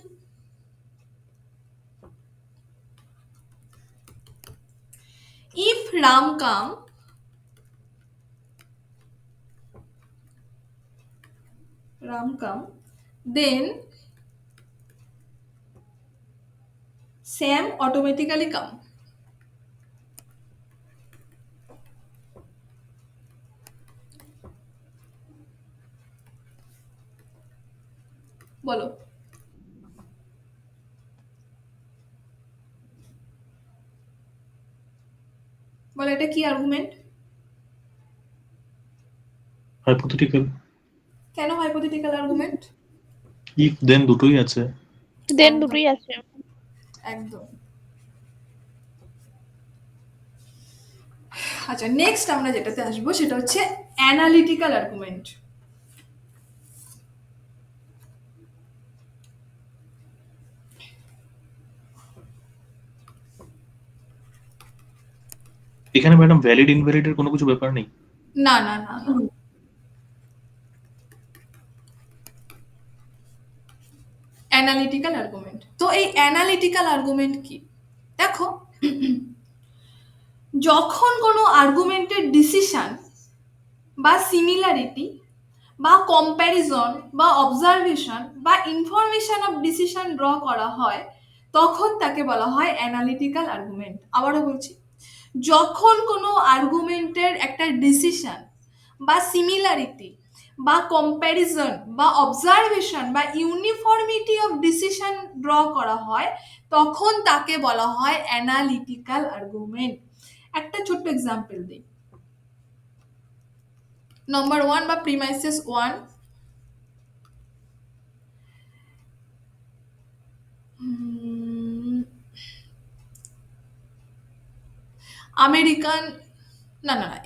If Ram come, Ram come, then Sam automatically come. বলো, বলো এটা কি আর্গুমেন্ট? হাইপোথেটিক্যাল। কেন হাইপোথেটিক্যাল আর্গুমেন্ট? ইফ দেন দুটোই আছে। দেন একদম। দুটোই আছে। একদম। আচ্ছা, নেক্সট আমরা যেটাতে আসবো সেটা হচ্ছে অ্যানালিটিক্যাল আর্গুমেন্ট। এখানে ম্যাডাম ভ্যালিড ইনভ্যালিড এর কোনো কিছু ব্যাপার নেই। না না না না, অ্যানালিটিক্যাল আর্গুমেন্ট। তো এই অ্যানালিটিক্যাল আর্গুমেন্ট কি? দেখো, যখন কোনো আর্গুমেন্টের ডিসিশন বা সিমিলারিটি বা কম্প্যারিজন বা অবজারভেশন বা ইনফরমেশন অফ ডিসিশন ড্র করা হয়, তখন তাকে বলা হয় অ্যানালিটিক্যাল আর্গুমেন্ট। আবারও বলছি, যখন কোনো আর্গুমেন্টের একটা ডিসিশন বা সিমিলারিটি বা কম্প্যারিজন বা অবজারভেশন বা ইউনিফর্মিটি অফ ডিসিশন ড্র করা হয়, তখন তাকে বলা হয় অ্যানালিটিক্যাল আর্গুমেন্ট। একটা ছোট্ট এক্সাম্পল দিই। নম্বর 1 বা প্রিমাইসেস 1, আমেরিকান, না না না,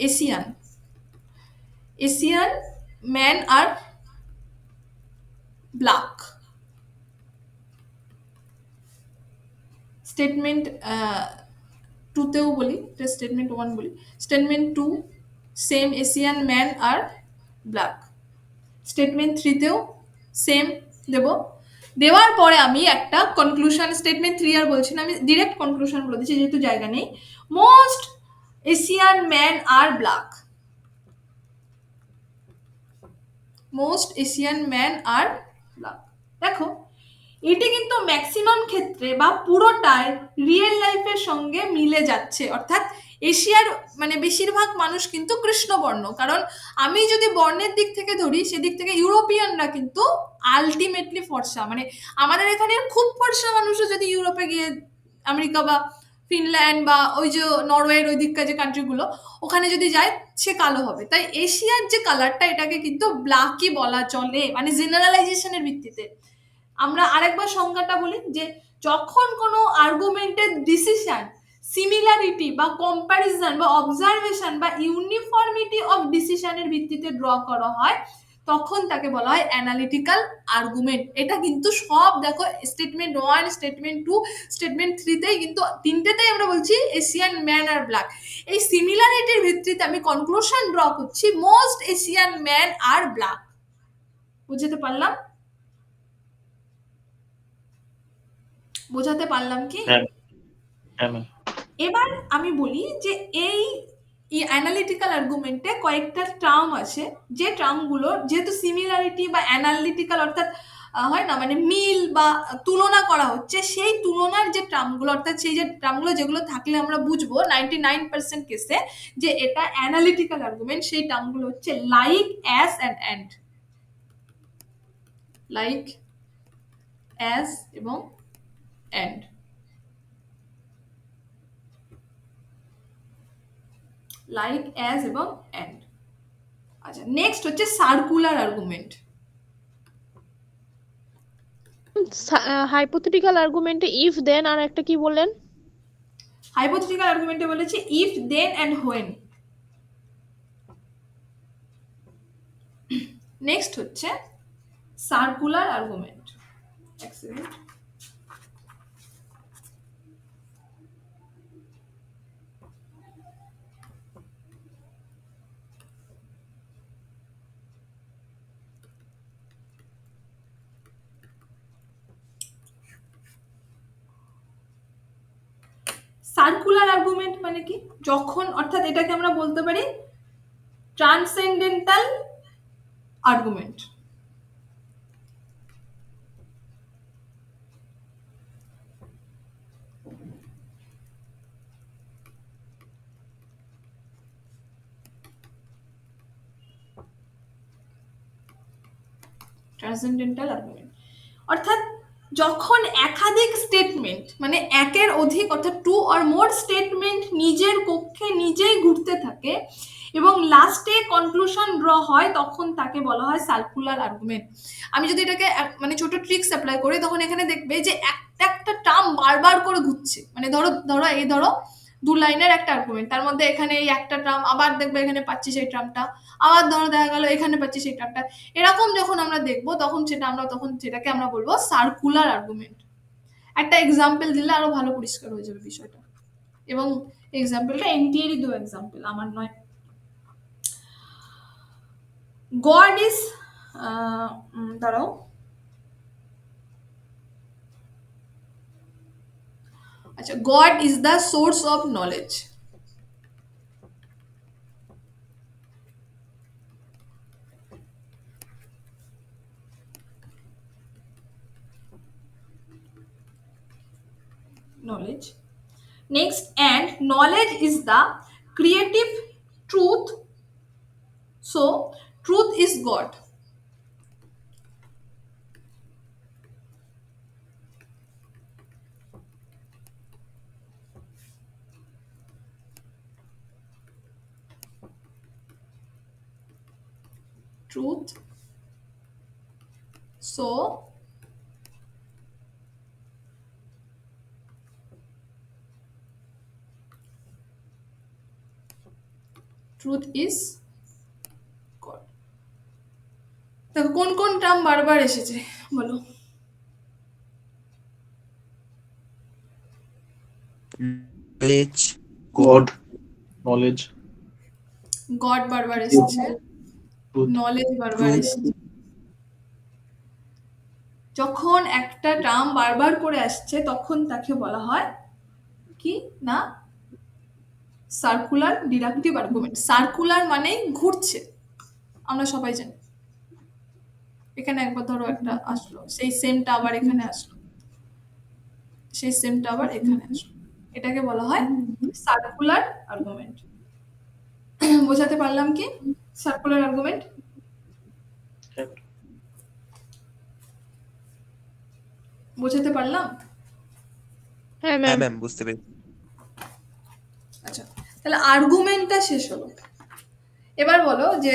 এশিয়ান ম্যান আর ব্ল্যাক। স্টেটমেন্ট টুতেও বলি, স্টেটমেন্ট 1 বলি। স্টেটমেন্ট 2, সেম এশিয়ান ম্যান আর ব্ল্যাক। স্টেটমেন্ট 3তেও সেম দেব। দেওয়ার পরে আমি একটা কনক্লুশন, স্টেটমেন্ট 3 আর বলছি না, আমি ডিরেক্ট কনক্লুশন বলে দিচ্ছি যেহেতু জায়গা নেই। মোস্ট এশিয়ান ম্যান আর ব্ল্যাক, মোস্ট এশিয়ান ম্যান আর ব্ল্যাক। দেখো, এটি কিন্তু ম্যাক্সিমাম ক্ষেত্রে বা পুরোটাই রিয়েল লাইফের সঙ্গে মিলে যাচ্ছে। অর্থাৎ এশিয়ার মানে বেশিরভাগ মানুষ কিন্তু কৃষ্ণবর্ণ, কারণ আমি যদি বর্ণের দিক থেকে ধরি, সেদিক থেকে ইউরোপিয়ানরা কিন্তু আলটিমেটলি ফর্সা। মানে আমাদের এখানে খুব ফর্সা মানুষও যদি ইউরোপে গিয়ে আমেরিকা বা ফিনল্যান্ড বা ওই যে নরওয়ের ওই দিককার যে কান্ট্রিগুলো, ওখানে যদি যায় সে কালো হবে। তাই এশিয়ার যে কালারটা, এটাকে কিন্তু ব্ল্যাকই বলা চলে, মানে জেনারেলাইজেশনের ভিত্তিতে। আমরা আরেকবার সংজ্ঞাটা বলি, যে যখন কোনো আর্গুমেন্টের ডিসিশন, সিমিলারিটি বা কম্প্যারিজন বা অবজারভেশন বা ইউনিফর্মিটি অফ ডিসিশনের ভিত্তিতে ড্র করা হয়, তখন তাকে বলা হয় অ্যানালিটিক্যাল আর্গুমেন্ট। এটা কিন্তু সব দেখো, স্টেটমেন্ট 1, স্টেটমেন্ট 2, স্টেটমেন্ট 3তেই কিন্তু তিনটেতেই আমরা বলছি এশিয়ান ম্যান আর ব্ল্যাক। এই সিমিলারিটির ভিত্তিতে আমি কনক্লুশন ড্র করছি মোস্ট এশিয়ান ম্যান আর ব্ল্যাক। বুঝতে পারলাম? বোঝাতে পারলাম কি? হ্যাঁ হ্যাঁ ম্যাম। এবার আমি বলি যে এই অ্যানালিটিক্যাল আর্গুমেন্টে কয়েকটা টার্ম আছে, যে টার্মগুলো যেহেতু সিমিলারিটি বা অ্যানালিটিক্যাল, অর্থাৎ হয় না মানে মিল বা তুলনা করা হচ্ছে, সেই তুলনার যে টার্মগুলো, অর্থাৎ সেই যে টার্মগুলো যেগুলো থাকলে আমরা বুঝবো 99% কেসে যে এটা অ্যানালিটিক্যাল আর্গুমেন্ট, সেই টার্মগুলো হচ্ছে like, as and. Like, as এবং অ্যান্ড। লাইক, অ্যাজ এবং অ্যান্ড। আচ্ছা, নেক্সট হচ্ছে সার্কুলার আর্গুমেন্ট। হাইপোথেটিক্যাল আর্গুমেন্টে ইফ দেন আর একটা কি বললেন? হাইপোথেটিক্যাল আর্গুমেন্টে বলেছে if then and when. Next হচ্ছে সার্কুলার আর্গুমেন্ট। সার্কুলার আর্গুমেন্ট মানে কি? যখন, অর্থাৎ এটাকে আমরা বলতে পারি ট্রান্সেন্ডেন্টাল আর্গুমেন্ট। Transcendental argument. অর্থাৎ যখন একাধিক স্টেটমেন্ট মানে একের অধিক অর্থাৎ টু অর মোর স্টেটমেন্ট নিজের কক্ষে নিজেই ঘুরতে থাকে এবং লাস্টে কনক্লুশন ড্র হয়, তখন তাকে বলা হয় সার্কুলার আর্গুমেন্ট। আমি যদি এটাকে মানে ছোট ট্রিক্স অ্যাপ্লাই করি, তখন এখানে দেখবে যে একটা একটা টার্ম বারবার করে ঘুরছে। মানে ধরো 2 লাইনের একটা আর্গুমেন্ট, তার মধ্যে এখানে এই একটা টার্ম, আবার দেখবে এখানে পাচ্ছি সেই টার্মটা, আবার ধরো দেখা গেল এখানে পাচ্ছি সেই টার্মটা। এরকম যখন আমরা দেখবো তখন সেটাকে আমরা বলবো সার্কুলার আর্গুমেন্ট। একটা এক্সাম্পল দিলে আরো ভালো পরিষ্কার হয়ে যাবে বিষয়টা, এবং এক্সাম্পলটা এনটিএরই 2 এক্সাম্পল, আমার নয়। গড ইজ দাঁড়াও, আচ্ছা, god is the source of knowledge. Knowledge. Next, and knowledge is the creative truth. So, truth is God. Truth. So, truth is God. দেখো কোন কোন টার্ম বারবার এসেছে বলো। নলেজ, গড, নলেজ, গড বারবার এসেছে, Truth. নলেজ বারবার Truth. এসেছে। যখন একটা টার্ম বারবার করে আসছে তখন তাকে বলা হয় কি না সার্কুলার ডিডাকটিভ আর্গুমেন্ট। সার্কুলার মানেই ঘুরছে, আমরা সবাই জানি। এখানে একবার ধরো একটা আসলো, সেই সেমটা আবার এখানে আসলো, সেই সেমটা আবার এখানে আসলো, এটাকে বলা হয় সার্কুলার আর্গুমেন্ট। বোঝাতে পারলাম কি সার্কুলার আর্গুমেন্ট? বোঝাতে পারলাম? হ্যাঁ হ্যাঁ ম্যাম। ম্যাম, বুঝতে পেরেছি। আচ্ছা, তাহলে আর্গুমেন্টটা শেষ হলো। এবার বলো যে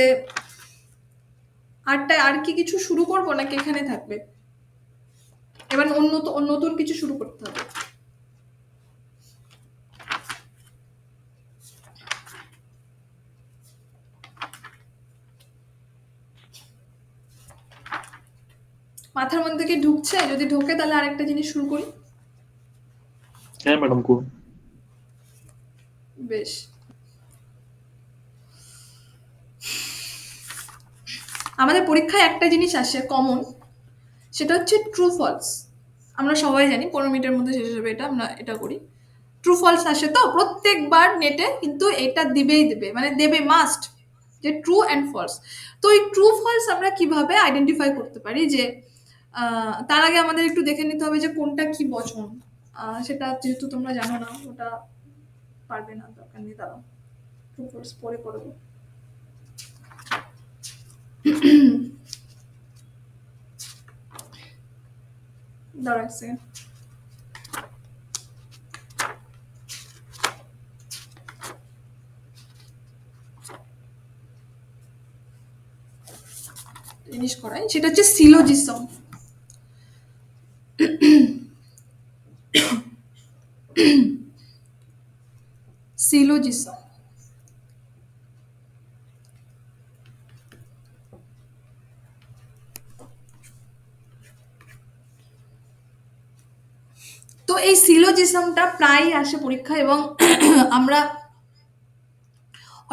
আর কি কিছু শুরু করবো নাকি এখানে থাকবে? এবার নতুন কিছু শুরু করতে হবে। মাথার মধ্যে কি ঢুকছে? যদি ঢোকে তাহলে আরেকটা জিনিস শুরু করি। হ্যাঁ ম্যাডাম, করুন। বেশ, আমাদের পরীক্ষায় একটা জিনিস আসে কমন, সেটা হচ্ছে ট্রু ফলস। আমরা সবাই জানি 15 মিনিটের মধ্যে শেষ হবে, এটা আমরা এটা করি। ট্রু ফলস আসে তো প্রত্যেকবার নেটে, কিন্তু এটা দিবেই দেবে, মানে দেবে মাস্ট, যে ট্রু অ্যান্ড ফলস। তো এই ট্রু ফলস আমরা কিভাবে আইডেন্টিফাই করতে পারি? যে তার আগে আমাদের একটু দেখে নিতে হবে যে কোনটা কি বচন। সেটা যেহেতু তোমরা জানো না, ওটা পারবে না, দরকার নেই, দাঁড়াও ট্রু ফলস পরে করবো। দাঁড়াও এক সেকেন্ড। জিনিস করাই, সেটা হচ্ছে সিলোজিজম। সিলোজিজম। তো এই সিলোজিজমটা প্রায় আসে পরীক্ষা, এবং আমরা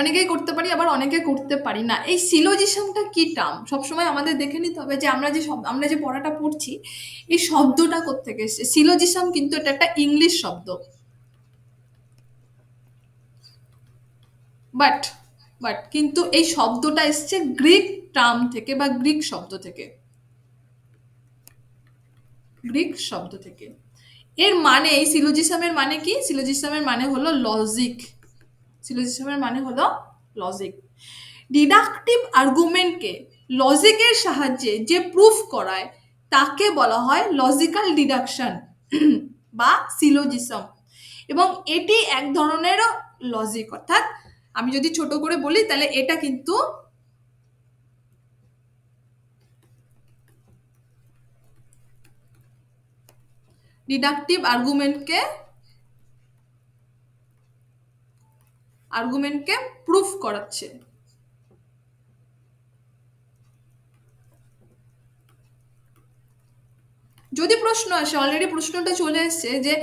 অনেকেই করতে পারি, আবার অনেকে করতে পারি না। এই সিলোজিজমটা কি টার্ম সবসময় আমাদের দেখে নিতে হবে, যে আমরা যে পড়াটা পড়ছি এই শব্দটা কোত্থেকে এসেছে। সিলোজিজম কিন্তু এটা একটা ইংলিশ শব্দ, বাট কিন্তু এই শব্দটা এসছে গ্রিক টার্ম থেকে বা গ্রিক শব্দ থেকে। এর মানে, এই সিলোজিজমের মানে কি? সিলোজিজমের মানে হলো লজিক। ডিডাকটিভ আর্গুমেন্টকে লজিকের সাহায্যে যে প্রুফ করায় তাকে বলা হয় লজিক্যাল ডিডাকশন বা সিলোজিসম, এবং এটি এক ধরনের লজিক। অর্থাৎ আমি যদি ছোট করে বলি তাহলে এটা কিন্তু ডিডাকটিভ আর্গুমেন্টকে প্রুফ করাচ্ছে। যদি প্রশ্ন আসে, অলরেডি প্রশ্নটা চলে এসছে যে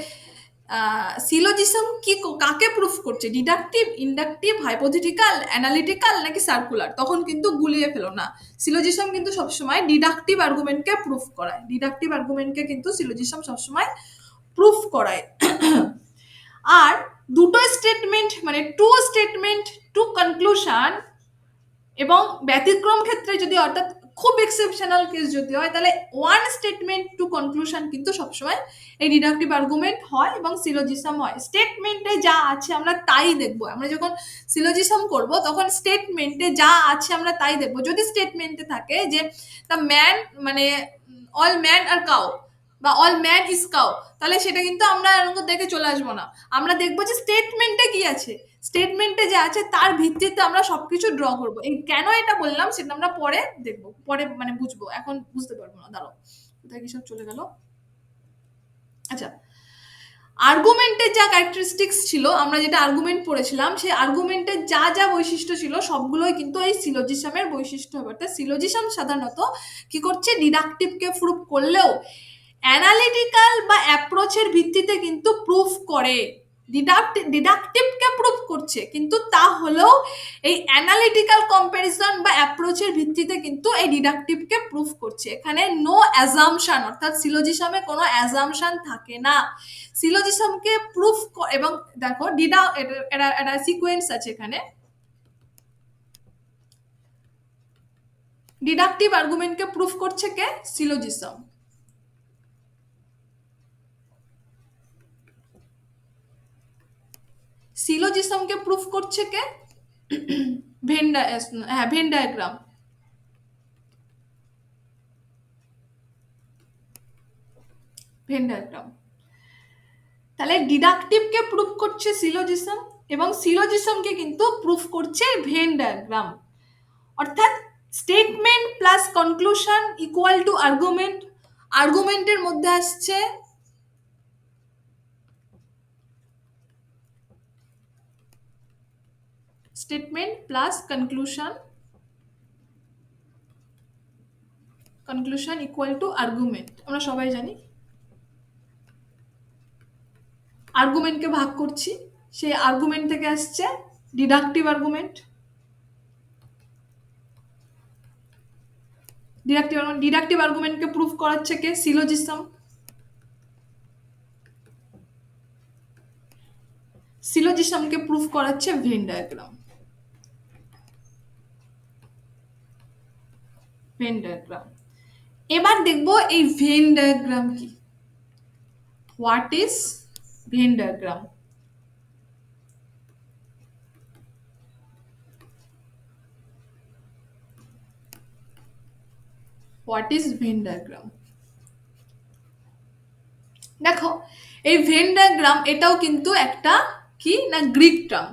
সিলোজিসম কি কাকে প্রুফ করছে, ডিডাকটিভ, ইন্ডাকটিভ, হাইপোথেটিক্যাল, অ্যানালিটিক্যাল নাকি সার্কুলার, তখন কিন্তু গুলিয়ে ফেলো না। সিলোজিসম কিন্তু সবসময় ডিডাকটিভ আর্গুমেন্টকে প্রুফ করায়, ডিডাকটিভ আর্গুমেন্টকে কিন্তু সিলোজিসম সবসময় প্রুফ করায়। আর দুটো স্টেটমেন্ট মানে টু স্টেটমেন্ট টু কনক্লুশন এবং ব্যতিক্রম ক্ষেত্রে যদি, অর্থাৎ খুব এক্সেপশনাল কেস যদি হয়, তাহলে ওয়ান স্টেটমেন্ট টু কনক্লুশন কিন্তু সবসময় এই ডিডাকটিভ আর্গুমেন্ট হয় এবং সিলোজিসম হয়। স্টেটমেন্টে যা আছে আমরা তাই দেখবো। আমরা যখন সিলোজিসম করব তখন স্টেটমেন্টে যা আছে আমরা তাই দেখবো। যদি স্টেটমেন্টে থাকে যে দ্য ম্যান মানে অল ম্যান আর কাউ বা অল ম্যান ইজ কাউ, তাহলে সেটা কিন্তু আমরা এরকম দেখে চলে আসবো না। আমরা দেখবো যে স্টেটমেন্টে কি আছে, স্টেটমেন্টে যা আছে তার ভিত্তিতে আমরা সবকিছু ড্র করবো। এই কেন এটা বললাম সেটা আমরা পরে দেখবো, পরে মানে বুঝবো, এখন বুঝতে পারবো না। দাঁড়াও, কোথায় কি সব চলে গেল। আচ্ছা, আর্গুমেন্টের যা ক্যারেক্টারিস্টিক্স ছিল, আমরা যেটা আর্গুমেন্ট পড়েছিলাম, সেই আর্গুমেন্টের যা যা বৈশিষ্ট্য ছিল সবগুলোই কিন্তু এই সিলোজিসমের বৈশিষ্ট্য হবে। অর্থাৎ সিলোজিসম সাধারণত কি করছে, ডিডাকটিভকে প্রুফ করলেও অ্যানালিটিক্যাল বা অ্যাপ্রোচের ভিত্তিতে কিন্তু প্রুফ করে। ডিডাকটিভকে প্রুফ করছে, কিন্তু তা হলেও এই অ্যানালিটিক্যাল কম্প্যারিজন বা অ্যাপ্রোচের ভিত্তিতে কিন্তু এই ডিডাকটিভকে প্রুফ করছে। এখানে নো অ্যাজাম্পশন, অর্থাৎ সিলোজিসমে কোনো অ্যাজাম্পশন থাকে না। সিলোজিসমকে প্রুফ, এবং দেখো এটা সিকোয়েন্স আছে এখানে। ডিডাকটিভ আর্গুমেন্টকে প্রুফ করছে কে, সিলোজিসম। সিলোজিসমকে প্রুফ করছে কে, ভেন ডায়াগ্রাম। Venn diagram. তাহলে ডিডাকটিভকে প্রুফ করছে সিলোজিসম এবং সিলোজিসমকে কিন্তু প্রুফ করছে ভেন ডায়াগ্রাম। অর্থাৎ statement plus conclusion equal to argument. আর্গুমেন্টের মধ্যে আসছে statement plus conclusion, conclusion equal to argument. আমরা সবাই জানি আর্গুমেন্টকে ভাগ করছি, সেই আর্গুমেন্ট থেকে আসছে ডিডাকটিভ আর্গুমেন্ট। ডিডাকটিভ আর্গুমেন্টকে প্রুফ করাচ্ছে কে, সিলোজিসম। সিলোজিসমকে প্রুফ করাচ্ছে ভেন ডায়াগ্রাম। Venn diagram. এবার দেখবো এই ভেন ডায়াগ্রাম কি, what is Venn diagram. What is Venn diagram. দেখো, এই ভেন ডায়াগ্রাম এটাও কিন্তু একটা কি না, গ্রিক টার্ম।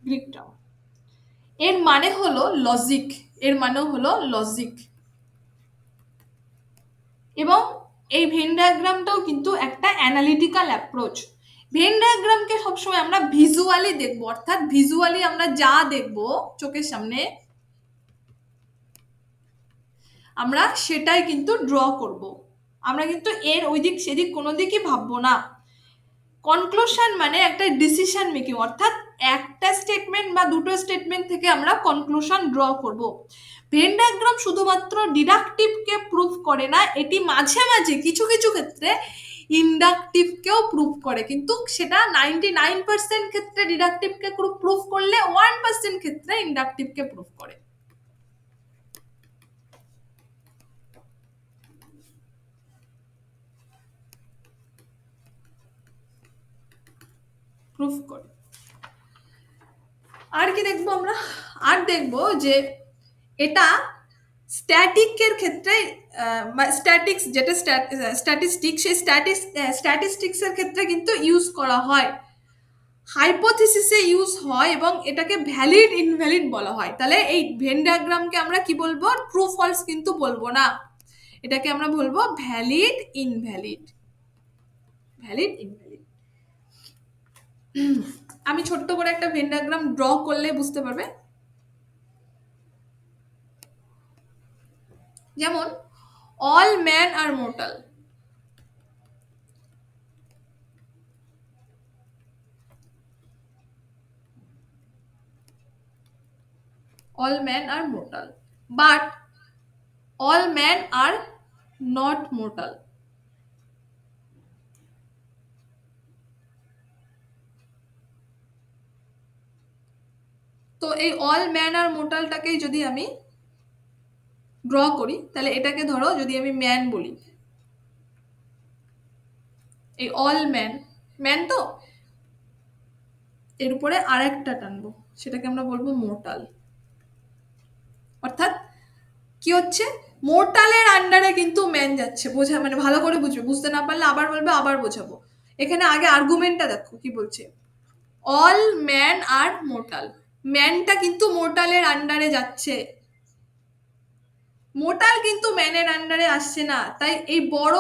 Greek term. এর মানে হলো লজিক, এর মানে হলো লজিক। এবং এই ভেন ডায়াগ্রামটাও কিন্তু একটা অ্যানালিটিক্যাল অ্যাপ্রোচ। ভেন ডায়াগ্রামকে সবসময় আমরা ভিজুয়ালি দেখবো, অর্থাৎ ভিজুয়ালি আমরা যা দেখবো চোখের সামনে আমরা সেটাই কিন্তু ড্র করব। আমরা কিন্তু এর ওই দিক সেদিক কোনো দিকই ভাববো না। কনক্লুশন মানে একটা ডিসিশন মেকিং, অর্থাৎ একটা স্টেটমেন্ট বা দুটো স্টেটমেন্ট থেকে আমরা কনক্লুশন ড্র করব। ভেন ডায়াগ্রাম শুধুমাত্র ডিডাকটিভকে প্রুফ করে না, এটি মাঝে মাঝে কিছু কিছু ক্ষেত্রে ইন্ডাকটিভকেও প্রুফ করে, কিন্তু সেটা 99% ক্ষেত্রে ডিডাকটিভকে প্রুফ করলে 1% ক্ষেত্রে ইন্ডাকটিভকে প্রুফ করে। প্রুফ করে। আর কি দেখবো আমরা? আর দেখবো যে এটা স্ট্যাটিকের ক্ষেত্রে স্ট্যাটিক্স যেটা স্ট্যাটিস্টিক্স, সেই স্ট্যাটিস্টিক্সের ক্ষেত্রে কিন্তু ইউজ করা হয়, হাইপোথিসিসে ইউজ হয় এবং এটাকে ভ্যালিড ইনভ্যালিড বলা হয়। তাহলে এই ভেন ডায়াগ্রামকে আমরা কি বলবো? ট্রু ফলস কিন্তু বলবো না, এটাকে আমরা বলবো ভ্যালিড ইনভ্যালিড। Valid invalid. আমি ছোট্ট করে একটা ভেন ডায়াগ্রাম ড্র করলে বুঝতে পারবে। যেমন all man are mortal, all men are mortal, but all men are not mortal. তো এই অল ম্যান আর মোর্টালটাকেই যদি আমি ড্র করি, তাহলে এটাকে ধরো যদি আমি ম্যান বলি, এই অল ম্যান, ম্যান তো এর উপরে আরেকটা টানবো, সেটাকে আমরা বলবো মোর্টাল। অর্থাৎ কি হচ্ছে? মোর্টালের আন্ডারে কিন্তু ম্যান যাচ্ছে। বোঝা মানে ভালো করে বুঝবে, বুঝতে না পারলে আবার বলবে, আবার বোঝাবো। এখানে আগে আর্গুমেন্টটা দেখো কি বলছে। অল ম্যান আর মোর্টাল, ম্যানটা কিন্তু মোর্টালের আন্ডারে যাচ্ছে, মোর্টাল কিন্তু ম্যানের আন্ডারে আসছে না। তাই এই বড়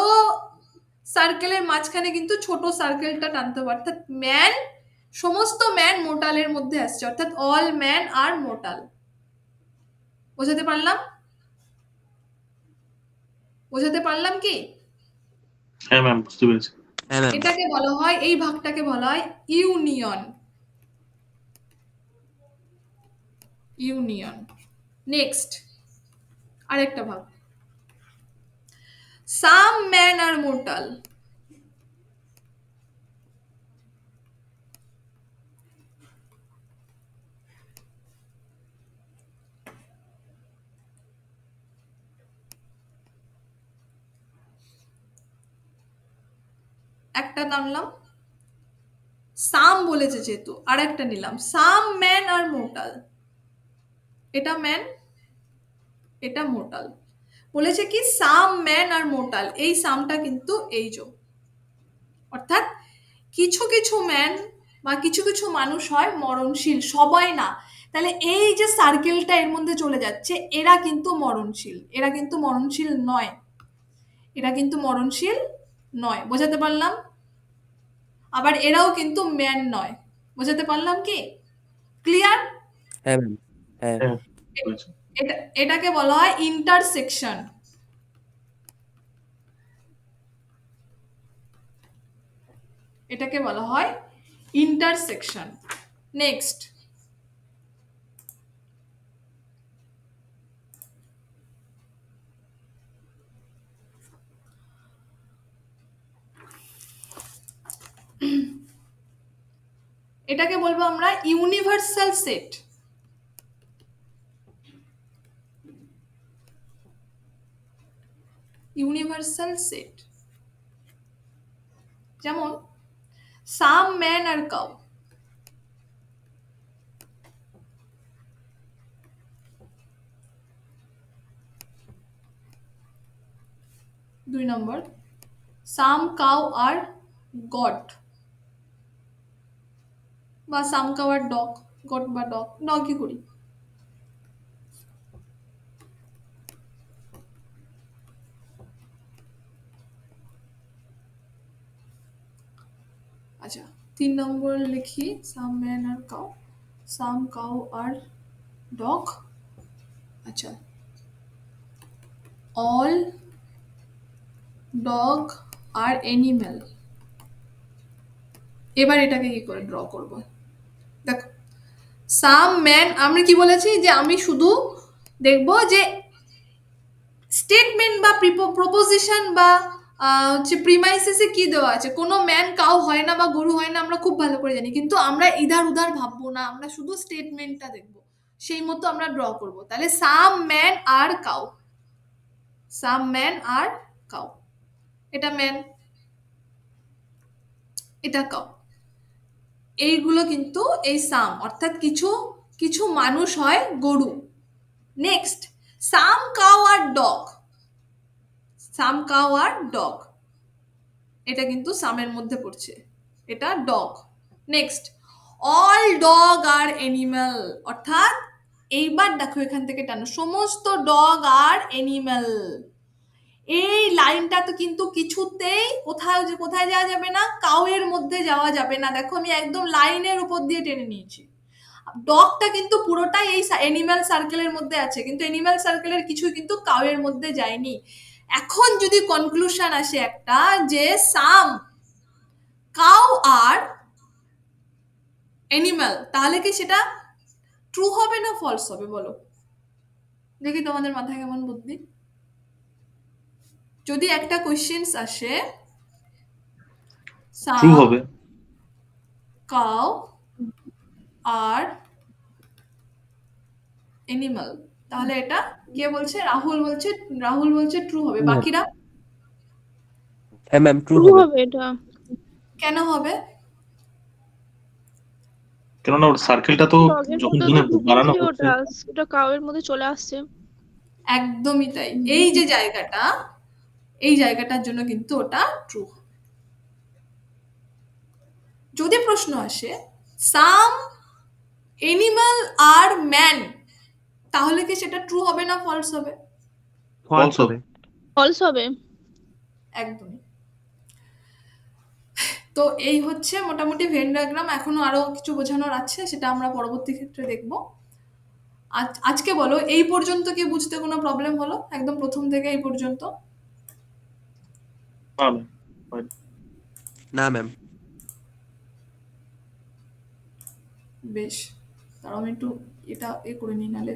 সার্কেলের মাঝখানে কিন্তু ছোট সার্কেলটা টানতে হবে, অর্থাৎ ম্যান, সমস্ত ম্যান মোর্টালের মধ্যে আসছে, অর্থাৎ অল ম্যান আর মোর্টাল। বোঝাতে পারলাম? বোঝাতে পারলাম কি? হ্যাঁ ম্যাম, বুঝতে পেরেছি। হ্যাঁ ম্যাম। এটাকে বলা হয়, এই ভাগটাকে বলা হয় ইউনিয়ন। ইউনিয়ন। নেক্সট আরেকটা ভাগ, সাম ম্যান আর মোর্টাল। একটা নামলাম, সাম বলেছে যেহেতু আর একটা নিলাম, সাম ম্যান আর মোর্টাল। এটা ম্যান, এটা মোর্টাল। বলেছে কি সাম ম্যান আর মোর্টাল, এই সামটা কিন্তু এই যে, অর্থাৎ কিছু কিছু ম্যান বা কিছু কিছু মানুষ হয় মরণশীল, সবাই না। তাহলে এই যে সার্কেলটা এর মধ্যে চলে যাচ্ছে, এরা কিন্তু মরণশীল, এরা কিন্তু মরণশীল নয়, এরা কিন্তু মরণশীল নয়। বোঝাতে পারলাম? আবার এরাও কিন্তু ম্যান নয়। বোঝাতে পারলাম কি? ক্লিয়ার? হ্যাঁ ম্যাম। হ্যাঁ। হ্যাঁ, বুঝেছি। এটাকে বলা হয় ইন্টারসেকশন। এটাকে বলা হয় ইন্টারসেকশন। নেক্সট এটাকে বলবো আমরা ইউনিভার্সাল সেট। ইউনিভার্সাল সেট, যেমন সাম ম্যান আর কাউ। 2 নম্বর, সাম কাউ আর গড, বা সাম কাউ আর ডগ, গড বা ডগ, ডগই করি। আচ্ছা 3 নম্বর লিখি, সাম ম্যান আর কাউ, সাম কাউ আর ডগ। আচ্ছা, অল ডগ আর এনিম্যাল। এবার এটাকে কি করে ড্র করব? দেখো সাম ম্যান, আমি কি বলেছি যে আমি শুধু দেখব যে স্টেটমেন্ট বা প্রপোজিশন বা হচ্ছে প্রিমাইসেসে কি দেওয়া আছে। কোনো ম্যান কাউ হয় না বা গরু হয় না, আমরা খুব ভালো করে জানি, কিন্তু আমরা ইধার উধার ভাববো না, আমরা শুধু স্টেটমেন্টটা দেখবো, সেই মতো আমরা ড্র করব। তাহলে সাম ম্যান আর কাউ, সাম ম্যান আর কাউ, এটা ম্যান, এটা কাউ। এইগুলো কিন্তু এই সাম, অর্থাৎ কিছু কিছু মানুষ হয় গরু। নেক্সট, সাম কাউ আর ডগ, সাম কাউ আর ডগ, এটা কিন্তু সামের মধ্যে পড়ছে, এটা ডগ। নেক্সট, অল ডগ আর এনিম্যাল, অর্থাৎ এইবার দেখো এখান থেকে টানো, সমস্ত ডগ আর এনিম্যাল। এই লাইনটা তো কিন্তু কিছুতেই কোথায় যাওয়া যাবে না, কাউয়ের মধ্যে যাওয়া যাবে না। দেখো আমি একদম লাইনের উপর দিয়ে টেনে নিয়েছি। ডগটা কিন্তু পুরোটাই এই এনিম্যাল সার্কেলের মধ্যে আছে, কিন্তু এনিম্যাল সার্কেলের কিছু কিন্তু কাউয়ের মধ্যে যায়নি। এখন যদি কনক্লুশন আসে একটা যে সাম কাউ আর এনিম্যাল, তাহলে কি সেটা ট্রু হবে না ফলস হবে বলো দেখি, তোমাদের মাথায় কেমন বুদ্ধি। যদি একটা কোয়েশ্চেন্স আসে ট্রু সাম হবে। কাউ আর এনিম্যাল, তাহলে এটা কে বলছে? রাহুল বলছে ট্রু হবে। True হবে। বাকিরা হ্যাঁ ম্যাম, ট্রু ট্রু হবে। হবে এটা। কেন হবে? কেননা ওর সার্কেলটা তো ডগের যখন মধ্যে তো বাড়ানো ঢুকেছে হচ্ছে। ওটা কাউয়ের মধ্যে চলে আসছে। একদমই তাই, এই যে জায়গাটা, এই জায়গাটার জন্য কিন্তু ওটা ট্রু। যদি প্রশ্ন আসে সাম এনিম্যাল আর ম্যান, তাহলে কি সেটা ট্রু হবে না ফলস হবে? ফলস হবে। হবে। ফলস হবে। একদমই। তো এই হচ্ছে মোটামুটি ভেন ডায়াগ্রাম। এখনো আরো কিছু বোঝানোর আছে, সেটা আমরা পরবর্তী ক্ষেত্রে দেখব। আজকে বলো এই পর্যন্ত কি বুঝতে কোনো প্রবলেম হলো, একদম প্রথম থেকে এই পর্যন্ত? না ম্যাম, হয়নি। না ম্যাম। বেশ, তারও আমি একটু এটা করে নিই, নাহলে